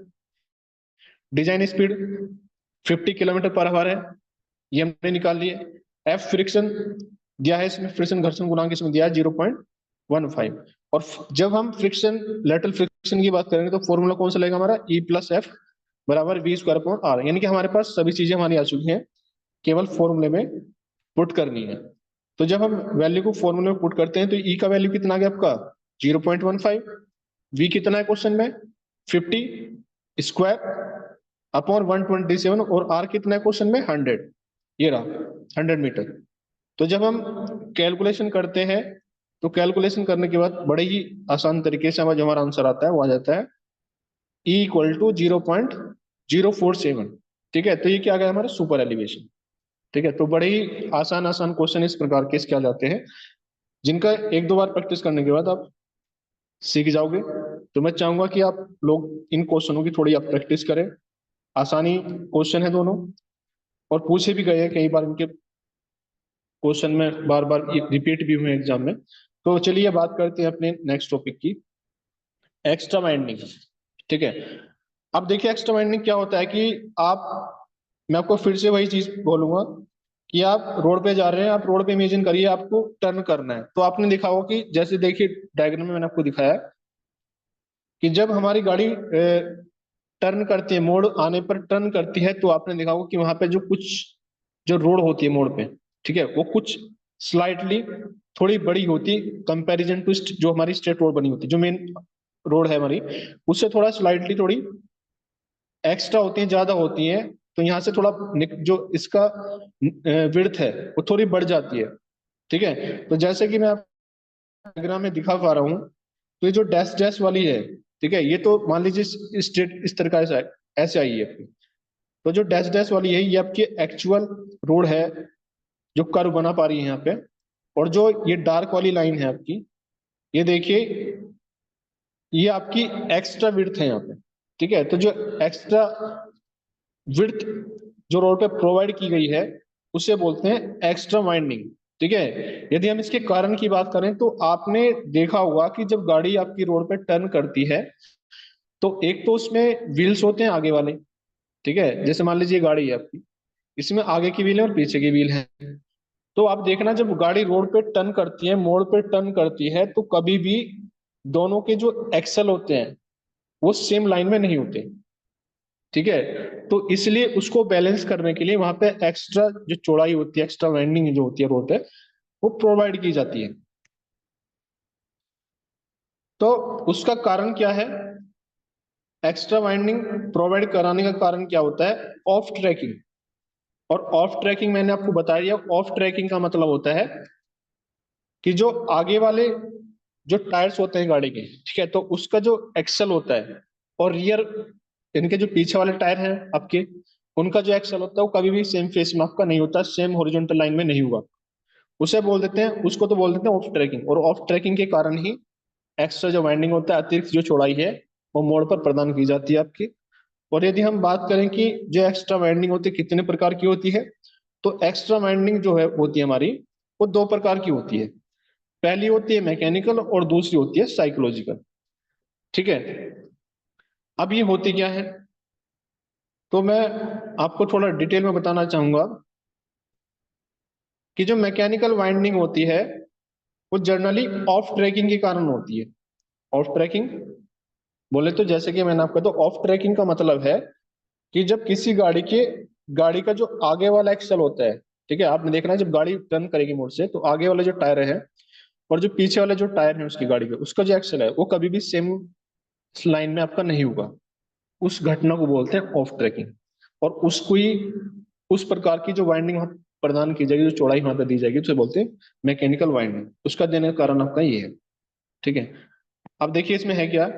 डिजाइन स्पीड 50 km/h है, ये हमने निकाल लिए। एफ फ्रिक्शन दिया है, इसमें फ्रिक्शन घर्षण गुणांक इसमें दिया है 0.15। और जब हम फ्रिक्शन, लेटरल फ्रिक्शन की बात करेंगे, तो फॉर्मूला कौन सा लगेगा हमारा, ई प्लस एफ बराबर वी स्क्वायर अपॉन आर। यानी कि हमारे पास सभी चीजें हमारी आ चुकी हैं, केवल फॉर्मूले में पुट करनी है। तो जब हम वैल्यू को फॉर्मूले में पुट करते हैं, तो ई का वैल्यू कितना आ गया आपका 0.15, वी कितना है क्वेश्चन में 50 स्क्वायर अपॉन 127, और आर कितना है क्वेश्चन में 100, ये रहा 100 मीटर। तो जब हम कैलकुलेशन करते हैं, तो कैलकुलेशन करने के बाद बड़े ही आसान तरीके से जो हमारा आंसर आता है वो आ जाता है E इक्वल टू 0.047, ठीक है। तो ये क्या आ गया हमारा सुपर एलिवेशन, ठीक है। तो बड़े ही आसान आसान क्वेश्चन इस प्रकार के इसके आ जाते हैं, जिनका एक दो बार प्रैक्टिस करने के बाद आप सीख जाओगे। तो मैं चाहूंगा कि आप लोग इन क्वेश्चनों की थोड़ी आप प्रैक्टिस करें, आसानी क्वेश्चन है दोनों, और पूछे भी गए हैं कई बार, इनके क्वेश्चन में बार बार रिपीट भी हुए एग्जाम में। तो चलिए बात करते हैं अपने नेक्स्ट टॉपिक की, एक्स्ट्रा वाइंडिंग, ठीक है। अब देखिए एक्स्ट्रा वाइंडिंग क्या होता है कि आप, मैं आपको फिर से वही चीज बोलूंगा कि आप रोड पे जा रहे हैं, आप रोड पे इमेजिन करिए आपको टर्न करना है। तो आपने देखा होगा कि जैसे देखिए डायग्राम में मैंने आपको दिखाया कि जब हमारी गाड़ी टर्न करती है, मोड़ आने पर टर्न करती है, तो आपने देखा होगा कि वहां पे जो कुछ जो रोड होती है मोड़ पे, ठीक है, वो कुछ स्लाइटली थोड़ी बड़ी होती है कंपैरिजन टू जो हमारी स्ट्रेट रोड बनी होती है, जो मेन रोड है हमारी, उससे थोड़ा स्लाइटली थोड़ी एक्स्ट्रा होती है, ज्यादा होती है तो यहाँ से थोड़ा जो इसका विड्थ है वो थोड़ी बढ़ जाती है। ठीक है, तो जैसे कि मैं डायग्राम में दिखा पा रहा हूँ, तो ये जो डैश डैश वाली है, ठीक है, ये तो मान लीजिए स्ट्रेट इस तरह का ऐसे आई है आपकी। तो जो डैश डैश वाली है ये आपकी एक्चुअल रोड है जो कर्व बना पा रही है यहाँ पे। और जो ये डार्क वाली लाइन है आपकी, ये देखिए, ये आपकी एक्स्ट्रा विड्थ है यहाँ पे। ठीक है, तो जो एक्स्ट्रा विड्थ जो रोड पे प्रोवाइड की गई है उसे बोलते हैं एक्स्ट्रा वाइंडिंग। ठीक है, यदि हम इसके कारण की बात करें तो आपने देखा होगा कि जब गाड़ी आपकी रोड पे टर्न करती है तो एक तो उसमें व्हील्स होते हैं आगे वाले। ठीक है, जैसे मान लीजिए गाड़ी है आपकी, इसमें आगे की व्हील है और पीछे की व्हील है। तो आप देखना जब गाड़ी रोड पे टर्न करती है, मोड़ पे टर्न करती है, तो कभी भी दोनों के जो एक्सल होते हैं वो सेम लाइन में नहीं होते। ठीक है, तो इसलिए उसको बैलेंस करने के लिए वहां पे एक्स्ट्रा जो चौड़ाई होती है, एक्स्ट्रा वाइंडिंग जो होती है रोड पे, वो प्रोवाइड की जाती है। तो उसका कारण क्या है? एक्स्ट्रा वाइंडिंग प्रोवाइड कराने का कारण क्या होता है? Off tracking. और ऑफ ट्रैकिंग मैंने आपको बता दिया, ऑफ ट्रैकिंग का मतलब होता है कि जो आगे वाले जो टायर्स होते हैं गाड़ी के, ठीक है, तो उसका जो एक्सल होता है और रियर इनके जो पीछे वाले टायर हैं आपके, उनका जो एक्सल होता है वो कभी भी सेम फेस में आपका नहीं होता, सेम हॉरिजॉन्टल लाइन में नहीं होगा। उसे बोल देते हैं, उसको तो बोल देते हैं ऑफ ट्रैकिंग। और ऑफ ट्रैकिंग के कारण ही एक्स्ट्रा जो वाइंडिंग होता है, अतिरिक्त जो चौड़ाई है, वो मोड़ पर प्रदान की जाती है आपकी। और यदि हम बात करें कि जो एक्स्ट्रा वाइंडिंग होती है कितने प्रकार की होती है, तो एक्स्ट्रा वाइंडिंग जो है होती है हमारी, वो दो प्रकार की होती है। पहली होती है मैकेनिकल और दूसरी होती है साइकोलॉजिकल। ठीक है, अब ये होती क्या है, तो मैं आपको थोड़ा डिटेल में बताना चाहूंगा कि जो मैकेनिकल वाइंडिंग होती है वो जनरली ऑफ ट्रैकिंग के कारण होती है। ऑफ ट्रैकिंग बोले तो जैसे कि मैंने आपको, तो ऑफ ट्रैकिंग का मतलब है कि जब किसी गाड़ी का जो आगे वाला एक्सल होता है, ठीक है, आपने देखना है जब गाड़ी टर्न करेगी मोड़ से, तो आगे वाले जो टायर है और जो पीछे वाले जो टायर है उसकी गाड़ी के, उसका जो एक्सल है वो कभी भी सेम लाइन में आपका नहीं होगा। उस घटना को बोलते हैं ऑफ ट्रैकिंग। और उसको ही, उस प्रकार की जो वाइंडिंग वहां प्रदान की जाएगी, जो चौड़ाई वहां पर दी जाएगी, उसे बोलते हैं मैकेनिकल वाइंडिंग। उसका देने का कारण आपका ये है। ठीक है, अब देखिए इसमें है क्या,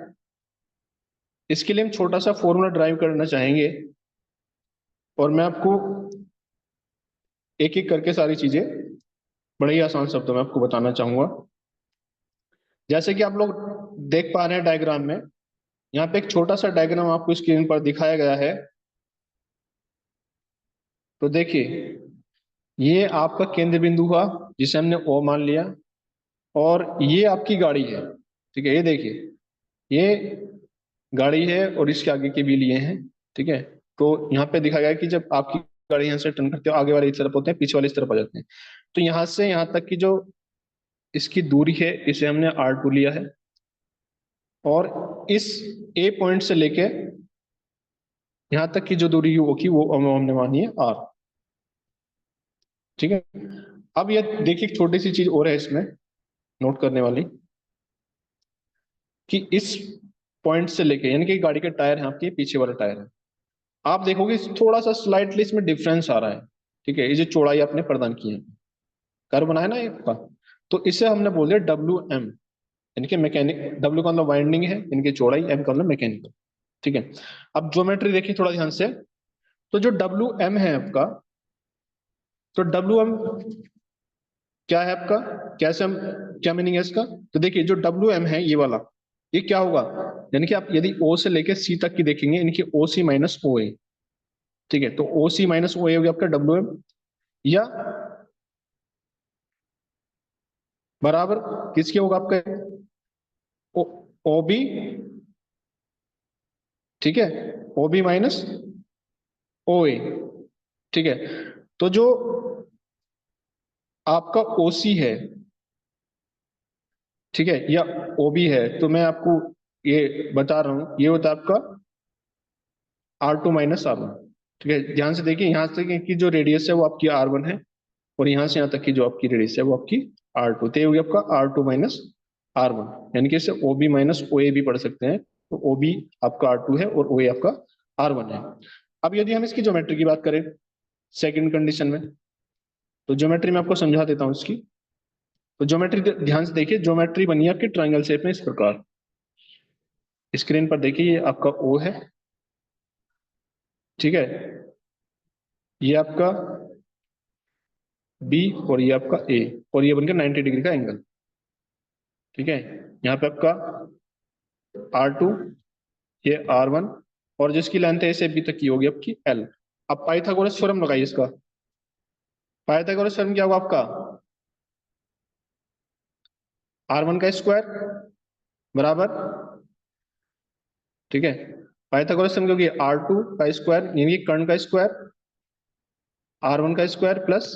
इसके लिए हम छोटा सा फॉर्मूला ड्राइव करना चाहेंगे और मैं आपको एक एक करके सारी चीजें बड़े ही आसान शब्दों में आपको बताना चाहूंगा। जैसे कि आप लोग देख पा रहे हैं डायग्राम में, यहाँ पे एक छोटा सा डायग्राम आपको स्क्रीन पर दिखाया गया है। तो देखिए, ये आपका केंद्र बिंदु हुआ जिसे हमने ओ मान लिया, और ये आपकी गाड़ी है। ठीक है, ये देखिए, ये गाड़ी है और इसके आगे के भी लिए हैं। ठीक है, तो यहाँ पे दिखा गया है कि जब आपकी गाड़ी यहाँ से टर्न करती है, आगे वाले इस तरफ होते हैं, पीछे वाले इस तरफ आ जाते हैं। तो यहाँ से यहाँ तक की जो इसकी दूरी है, इसे हमने R2 लिया है। और इस A पॉइंट से लेके यहाँ तक की जो दूरी होगी वो हमने मानी है R। ठीक है, अब ये देखिए एक छोटी सी चीज और है इसमें नोट करने वाली, कि इस पॉइंट से लेके, यानी कि गाड़ी के टायर है आपके, पीछे वाला टायर है, आप देखोगे थोड़ा सा स्लाइटली इसमें डिफरेंस आ रहा है। ठीक है, ये जो चौड़ाई आपने प्रदान की है, कर्व बनाया ना आपका, तो इसे हमने बोल दिया WM, यानी कि मैकेनिक। W का मतलब वाइंडिंग है, इनकी चौड़ाई, M का मतलब मैकेनिकल। ठीक है, अब ज्योमेट्री देखिए थोड़ा ध्यान से। तो जो WM है आपका, तो WM क्या है आपका, कैसे हम, क्या मीनिंग है इसका? तो देखिए जो WM है ये वाला, ये क्या होगा, यानी कि आप यदि O से लेके C तक की देखेंगे, यानी कि OC माइनस OA। ठीक है, तो OC माइनस OA हो गया आपका WM, या बराबर किसके होगा आपका, OB। ठीक है, OB माइनस OA। ठीक है, तो जो आपका OC है, ठीक है, या OB है, तो मैं आपको ये बता रहा हूं, ये होता है आपका R2 माइनस R1। ठीक है, ध्यान से देखिए, यहां से की जो रेडियस है वो आपकी R1 है, और यहां से यहां तक की जो आपकी रेडियस है वो आपकी R2। तो ये हो गया आपका R2 माइनस R1, यानी कि इसे OB माइनस OA भी पढ़ सकते हैं। तो OB आपका R2 है और OA आपका R1 है। अब यदि हम इसकी ज्योमेट्री की बात करें सेकंड कंडीशन में, तो ज्योमेट्री मैं आपको समझा देता हूं इसकी। तो ज्योमेट्री ध्यान से देखिए, ज्योमेट्री बनी है आपकी ट्रायंगल शेप में इस प्रकार। स्क्रीन पर देखिए, ये आपका ओ है, ठीक है, ये आपका बी और ये आपका ए, और ये बनकर 90 डिग्री का एंगल, ठीक है। यहाँ पे आपका R2, ये R1, और जिसकी लेंथ है ए से बी तक की होगी आपकी L। अब पाइथागोरस थ्योरम लगाइए इसका। पाइथागोरस थ्योरम क्या होगा आपका, R1 का स्क्वायर बराबर, ठीक है, पाइथागोरस थ्योरम क्या होगी, R2 का स्क्वायर यानी कि कर्ण का स्क्वायर, R1 का स्क्वायर प्लस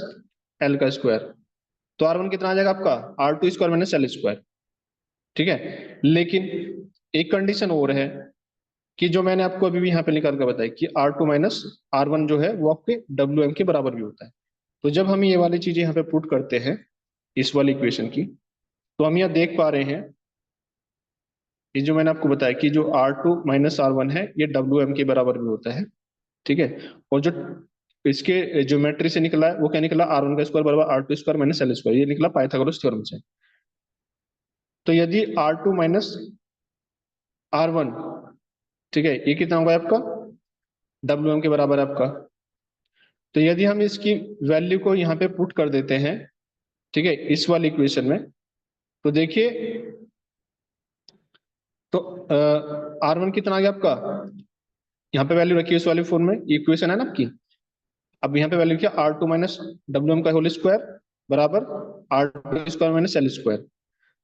L का स्क्वायर। तो R1 कितना आ जाएगा आपका, R2 square minus L square, ठीक है। लेकिन एक कंडीशन और है कि जो मैंने आपको अभी भी यहाँ पे निकाल कर बताया कि R2 माइनस R1 जो है वो आपके WM के बराबर भी होता है। तो जब हम ये वाली चीजें यहाँ पे पुट करते हैं इस वाली इक्वेशन की, तो हम यहाँ देख पा रहे हैं कि जो मैंने आपको बताया कि जो R2 माइनस R1 है ये WM के बराबर भी होता है, ठीक है। और जो इसके ज्योमेट्री से निकला है वो क्या निकला, R1 का स्क्वायर बराबर R2 square minus L square, ये निकला पाइथागोरस थ्योरम से। तो यदि R2 माइनस R1, ठीक है, ये कितना होगा आपका, WM के बराबर है आपका। तो यदि हम इसकी वैल्यू को यहाँ पे पुट कर देते हैं, ठीक है, इस वाली इक्वेशन में, तो देखिए, तो R1 कितना आ गया आपका, यहाँ पे वैल्यू रखिए इस वाली फॉर्म में, इक्वेशन है ना आपकी। अब यहाँ पे वैल्यू क्या, R2 माइनस WM का होल स्क्वायर बराबर R2 square minus L square.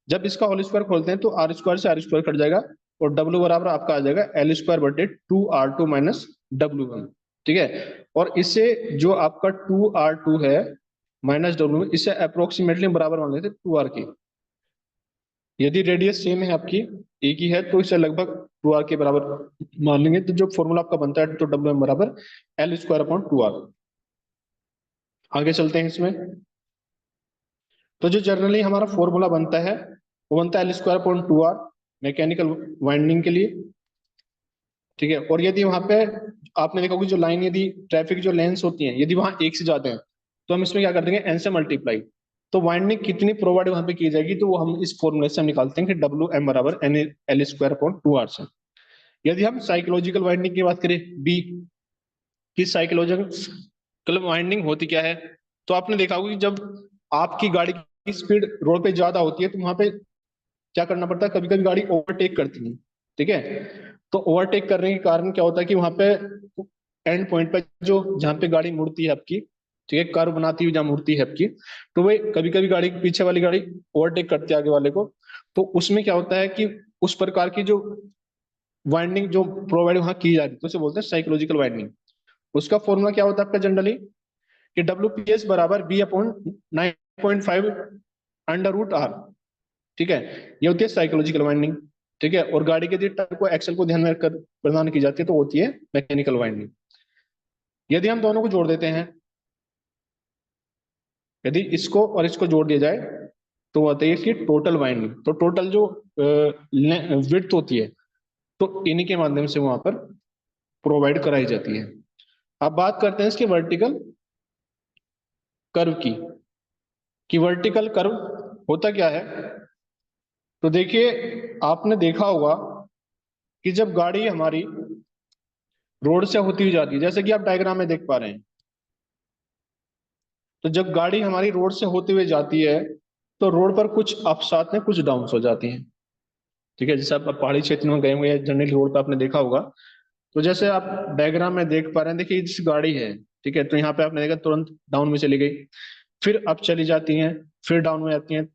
जब इसका होल स्क्वायर खोलते हैं तो R स्क्वायर से R स्क्वायर कट जाएगा, और W बराबर आपका आ जाएगा L स्क्वायर बटे 2R2 माइनस WM, ठीक है। और इससे जो आपका 2R2 है माइनस WM, इससे अप्रोक्सीमेटली बराबर मान लेते 2R के। यदि रेडियस सेम है आपकी, एक ही है, तो इसे लगभग 2R के बराबर मान लेंगे। तो जो फॉर्मूला आपका बनता है, तो WM बराबर L स्क्वायर अपॉन 2R। आगे चलते हैं इसमें। तो जो जनरली हमारा फॉर्मूला बनता है वो बनता है L square upon 2R mechanical winding के लिए, ठीक है। और यदि वहां पे आपने देखा होगा जो लाइन, यदि ट्रैफिक जो लेंस होती हैं यदि वहां एक से जाते हैं, तो हम इसमें क्या कर देंगे, एन से मल्टीप्लाई। तो वाइंडिंग कितनी प्रोवाइड वहां पे की जाएगी, तो वो हम इस फॉर्मूले से हम निकालते हैं कि WM बराबर N L square upon 2R से। यदि हम साइकोलॉजिकल वाइंडिंग की बात करें, बी की साइकोलॉजिकल वाइंडिंग होती क्या है, तो आपने देखा होगा कि जब आपकी गाड़ी की स्पीड रोड पे ज्यादा होती है तो वहां पे क्या करना पड़ता है, कभी कभी गाड़ी ओवरटेक करती है, ठीक है। तो ओवरटेक करने के कारण क्या होता है कि वहां पे एंड पॉइंट पे जो जहाँ पे गाड़ी मुड़ती है आपकी, ठीक है, कर्व बनाती हुई जहाँ मुड़ती है आपकी, तो वे कभी कभी गाड़ी पीछे वाली गाड़ी ओवरटेक करती है आगे वाले को। तो उसमें क्या होता है कि उस प्रकार की जो वाइंडिंग जो प्रोवाइड वहां की जाती है, तो उसे बोलते हैं साइकोलॉजिकल वाइंडिंग। उसका फॉर्मूला क्या होता है आपका जनरली, कि WPS बराबर B upon 9.5 under root R, ठीक है। ये होती है साइकोलॉजिकल वाइंडिंग, ठीक है। और गाड़ी के यदि टायर को एक्सल को ध्यान में रखकर प्रदान की जाती है तो होती है मैकेनिकल वाइंडिंग। यदि हम दोनों को जोड़ देते हैं, यदि इसको और इसको जोड़ दिया जाए, तो होती है इसकी टोटल वाइंडिंग। तो टोटल जो विड्थ होती है, तो इन्हीं के माध्यम से वहां पर प्रोवाइड कराई जाती है। अब बात करते हैं इसके वर्टिकल कर्व की, कि वर्टिकल कर्व होता क्या है। तो देखिए, आपने देखा होगा कि जब गाड़ी हमारी रोड से होती हुई जाती है, जैसे कि आप डायग्राम में देख पा रहे हैं, तो जब गाड़ी हमारी रोड से होते हुए जाती है तो रोड पर कुछ अप्स आते हैं, कुछ डाउन्स हो जाती हैं, ठीक है। जैसे आप पहाड़ी क्षेत्र में गए होंगे या जनरली रोड पर आपने देखा होगा, तो जैसे आप डायग्राम में देख पा रहे हैं, देखिए जिस गाड़ी है, ठीक है, तो यहाँ पे आपने देखा तुरंत डाउन में चली गई, फिर अप चली जाती हैं, फिर डाउन में आती हैं।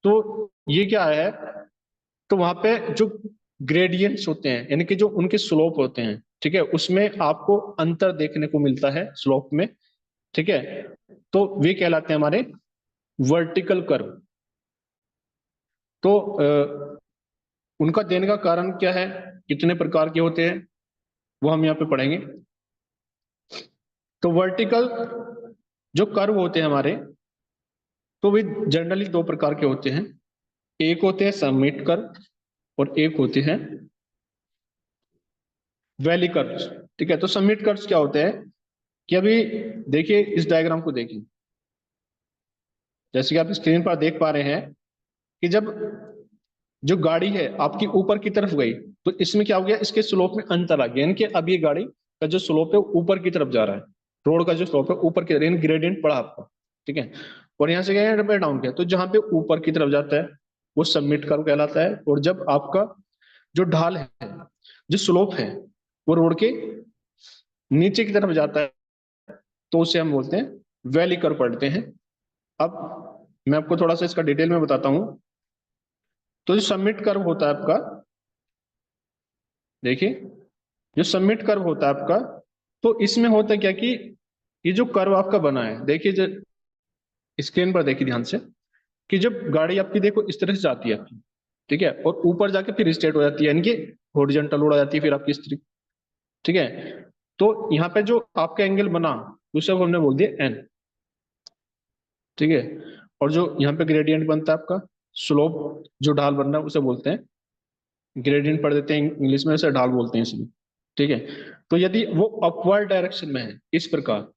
तो ये क्या है, तो वहां पे जो ग्रेडियंट्स होते हैं यानी कि जो उनके स्लोप होते हैं, ठीक है, उसमें आपको अंतर देखने को मिलता है स्लोप में, ठीक है। तो वे कहलाते हैं हमारे वर्टिकल कर्व। तो उनका देने का कारण क्या है, कितने प्रकार के होते हैं, वो हम यहाँ पे पढ़ेंगे। तो वर्टिकल जो कर्व होते हैं हमारे, तो वे जनरली दो प्रकार के होते हैं। एक होते हैं समिट कर्व और एक होते हैं वैली कर्व, ठीक है, तो सबमिट कर्व्स क्या होते हैं कि अभी देखिए इस डायग्राम को देखिए, जैसे कि आप स्क्रीन पर देख पा रहे हैं कि जब जो गाड़ी है आपकी ऊपर की तरफ गई तो इसमें क्या हो गया, इसके स्लोप में अंतर आ गया, यानी कि अब ये गाड़ी का जो स्लोप है ऊपर की तरफ जा रहा है, रोड का जो स्लोप है ऊपर की तरफ, ग्रेडियंट पड़ा आपका। ठीक है, और यहाँ से गया यहाँ पे डाउन किया, तो जहां पे ऊपर की तरफ जाता है वो सबमिट कर्व कहलाता है, और जब आपका जो ढाल है, जो स्लोप है, वो रोड के नीचे की तरफ जाता है तो उसे हम बोलते हैं वैली कर्व पढ़ते हैं। अब मैं आपको थोड़ा सा इसका डिटेल में बताता हूं। तो जो सबमिट कर्व होता है आपका, देखिए जो सबमिट कर्व होता है आपका, तो इसमें होता है क्या कि ये जो कर्व आपका बना है, देखिए जो स्क्रीन पर देखिए ध्यान से, कि जब गाड़ी आपकी देखो इस तरह से जाती है आपकी, ठीक है, और ऊपर जाके फिर स्ट्रेट हो जाती है, यानी कि हॉरिजॉन्टल उड़ जाती है फिर आपकी स्त्री। ठीक है, तो यहाँ पे जो आपका एंगल बना उसे हमने बोल दिया एन। ठीक है, और जो यहाँ पे ग्रेडियंट बनता है आपका, स्लोप जो ढाल बन रहा है उसे बोलते हैं ग्रेडियंट, पढ़ देते हैं इंग्लिश में, उसे ढाल बोलते हैं इसमें। ठीक है, तो यदि वो अपवर्ड डायरेक्शन में है, इस प्रकार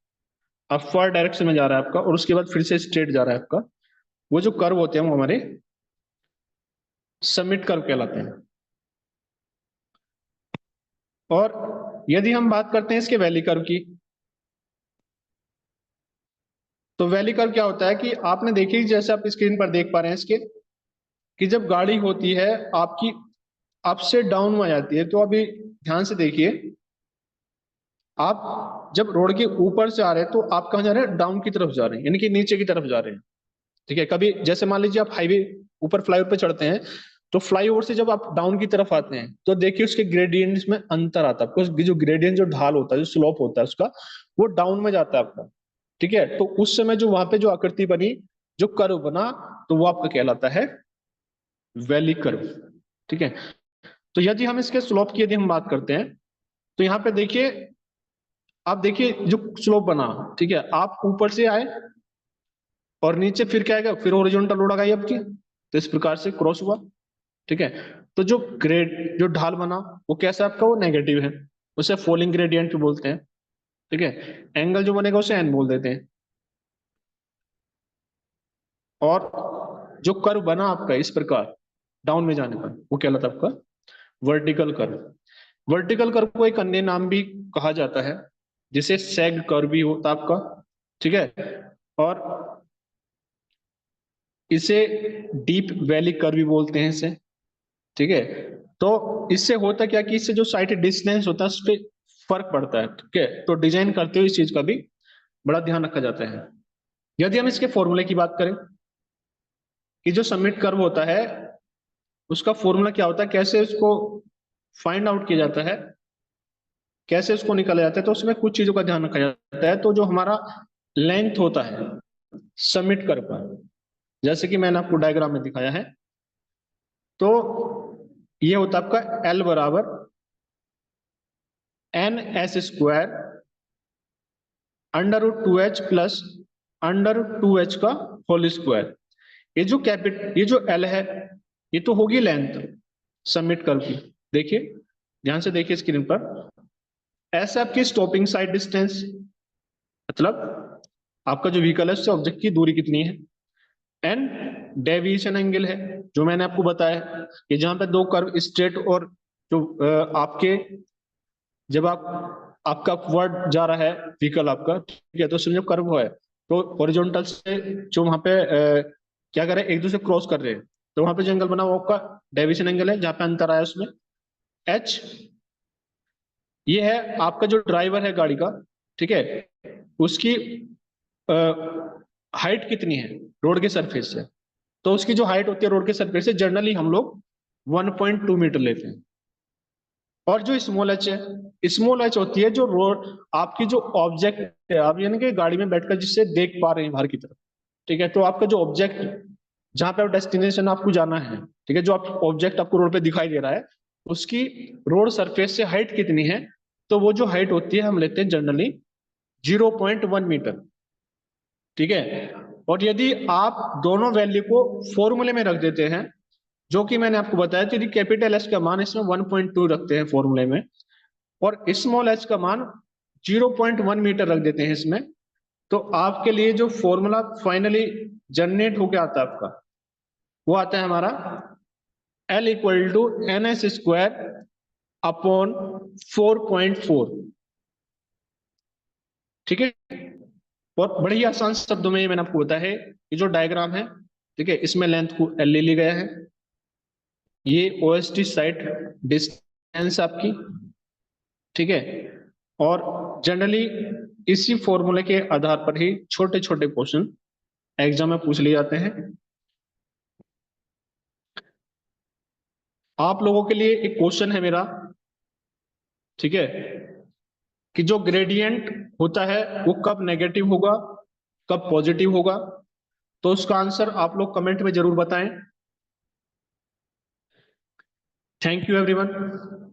अपवर्ड डायरेक्शन में जा रहा है आपका और उसके बाद फिर से स्ट्रेट जा रहा है आपका, वो जो कर्व होते हैं वो हमारे समिट कर्व कहलाते हैं। और यदि हम बात करते हैं इसके वैली कर्व की, तो वैली कर्व क्या होता है कि आपने देखी, जैसे आप स्क्रीन पर देख पा रहे हैं इसके, कि जब गाड़ी होती है आपकी अप से डाउन में आ जाती है, तो अभी ध्यान से देखिए, आप जब रोड के ऊपर से आ रहे हैं तो आप कहाँ जा रहे हैं, डाउन की तरफ जा रहे हैं, यानी कि नीचे की तरफ जा रहे हैं। ठीक है, कभी जैसे मान लीजिए आप हाईवे ऊपर फ्लाईओवर पे चढ़ते हैं, तो फ्लाईओवर से जब आप डाउन की तरफ आते हैं तो देखिए उसके ग्रेडियंट्स में अंतर आता है आपको, जो ग्रेडियंट जो ढाल होता है, जो स्लोप होता है उसका, वो डाउन में जाता है आपका। ठीक है, तो उस समय जो वहां पे जो आकृति बनी, जो कर्व बना, तो वो आपका कहलाता है वैली कर्व। ठीक है, तो यदि हम इसके स्लोप की यदि हम बात करते हैं, तो यहाँ पे देखिए, आप देखिए जो स्लोप बना, ठीक है, आप ऊपर से आए और नीचे फिर क्या आएगा, फिर ओरिजेंटल रोड आ गई आपकी, तो इस प्रकार से क्रॉस हुआ। ठीक है, तो जो ग्रेड जो ढाल बना वो कैसा आपका, वो नेगेटिव है, उसे फॉलिंग ग्रेडियंट भी बोलते हैं। ठीक है, एंगल जो बनेगा उसे एन बोल देते हैं। और जो कर्व बना आपका इस प्रकार डाउन में जाने पर, वो कहलाता है आपका वर्टिकल कर्व। वर्टिकल कर्व को एक अन्य नाम भी कहा जाता है, जिसे सैग कर्व भी होता है आपका। ठीक है, और इसे डीप वैली कर्व भी बोलते हैं इसे। ठीक है, तो इससे होता क्या कि इससे जो साइट डिस्टेंस होता है उस पर फर्क पड़ता है। ठीक है, तो डिजाइन करते हुए इस चीज का भी बड़ा ध्यान रखा जाता है। यदि हम इसके फॉर्मूले की बात करें, कि जो सबमिट कर्व होता है उसका फॉर्मूला क्या होता है, कैसे उसको फाइंड आउट किया जाता है, कैसे उसको निकाला जाता है, तो उसमें कुछ चीजों का ध्यान रखा जाता है। तो जो हमारा लेंथ होता है सबमिट कर्व का, जैसे कि मैंने आपको डायग्राम में दिखाया है, तो ये होता है आपका एल बराबर N S square under root 2h plus under root 2h का होल स्क्वायर। ये जो एल है, ये तो होगी लेंथ सबमिट कर्व की। देखिए ध्यान से देखिए स्क्रीन पर, ऐसे आपकी स्टॉपिंग साइड डिस्टेंस, मतलब आपका जो व्हीकल है उससे ऑब्जेक्ट की दूरी कितनी है, एन डेविएशन एंगल है, जो मैंने आपको बताया कि जहां पे दो कर्व स्ट्रेट और जो आपके, जब आप आपका अपवर्ड जा रहा है व्हीकल आपका, ठीक है, तो उसमें जो कर्व है, तो हॉरिजॉन्टल से जो वहां पे क्या कर रहे हैं, एक दूसरे क्रॉस कर रहे हैं, तो वहां पे जो एंगल बना वो आपका डेविएशन एंगल है, जहां पे अंतर आया उसमें एच। ये है आपका जो ड्राइवर है गाड़ी का, ठीक है, उसकी हाइट कितनी है रोड के सरफेस से, तो उसकी जो हाइट होती है रोड के सरफेस से, जनरली हम लोग 1.2 मीटर लेते हैं। और जो स्मॉल एच है, स्मॉल एच होती है जो रोड आपकी जो ऑब्जेक्ट है, आप यानी कि गाड़ी में बैठकर जिससे देख पा रहे हैं बाहर की तरफ, ठीक है, तो आपका जो ऑब्जेक्ट जहां पे डेस्टिनेशन आपको जाना है, ठीक है, जो आप ऑब्जेक्ट आपको रोड पे दिखाई दे रहा है, उसकी रोड सरफेस से हाइट कितनी है, तो वो जो हाइट होती है हम लेते हैं जनरली 0.1 मीटर। ठीक है, और यदि आप दोनों वैल्यू को फॉर्मूले में रख देते हैं, जो कि मैंने आपको बताया, तो यदि कैपिटल एस का मान इसमें 1.2 रखते हैं फॉर्मूले में, और स्मॉल h का मान 0.1 मीटर रख देते हैं इसमें, तो आपके लिए जो फॉर्मूला फाइनली जनरेट होके आता है आपका, वो आता है हमारा L equal to NS square upon 4.4। ठीक है, और बड़ी आसान शब्दों में ये मैंने आपको बताया है, ये जो डायग्राम है, ठीक है, इसमें लेंथ को L ले ली गया है, ये OST साइट डिस्टेंस आपकी, ठीक है, और जनरली इसी फॉर्मूले के आधार पर ही छोटे छोटे क्वेश्चन एग्जाम में पूछ लिए जाते हैं। आप लोगों के लिए एक क्वेश्चन है मेरा, ठीक है, कि जो ग्रेडियंट होता है वो कब नेगेटिव होगा, कब पॉजिटिव होगा, तो उसका आंसर आप लोग कमेंट में जरूर बताएं। Thank you everyone.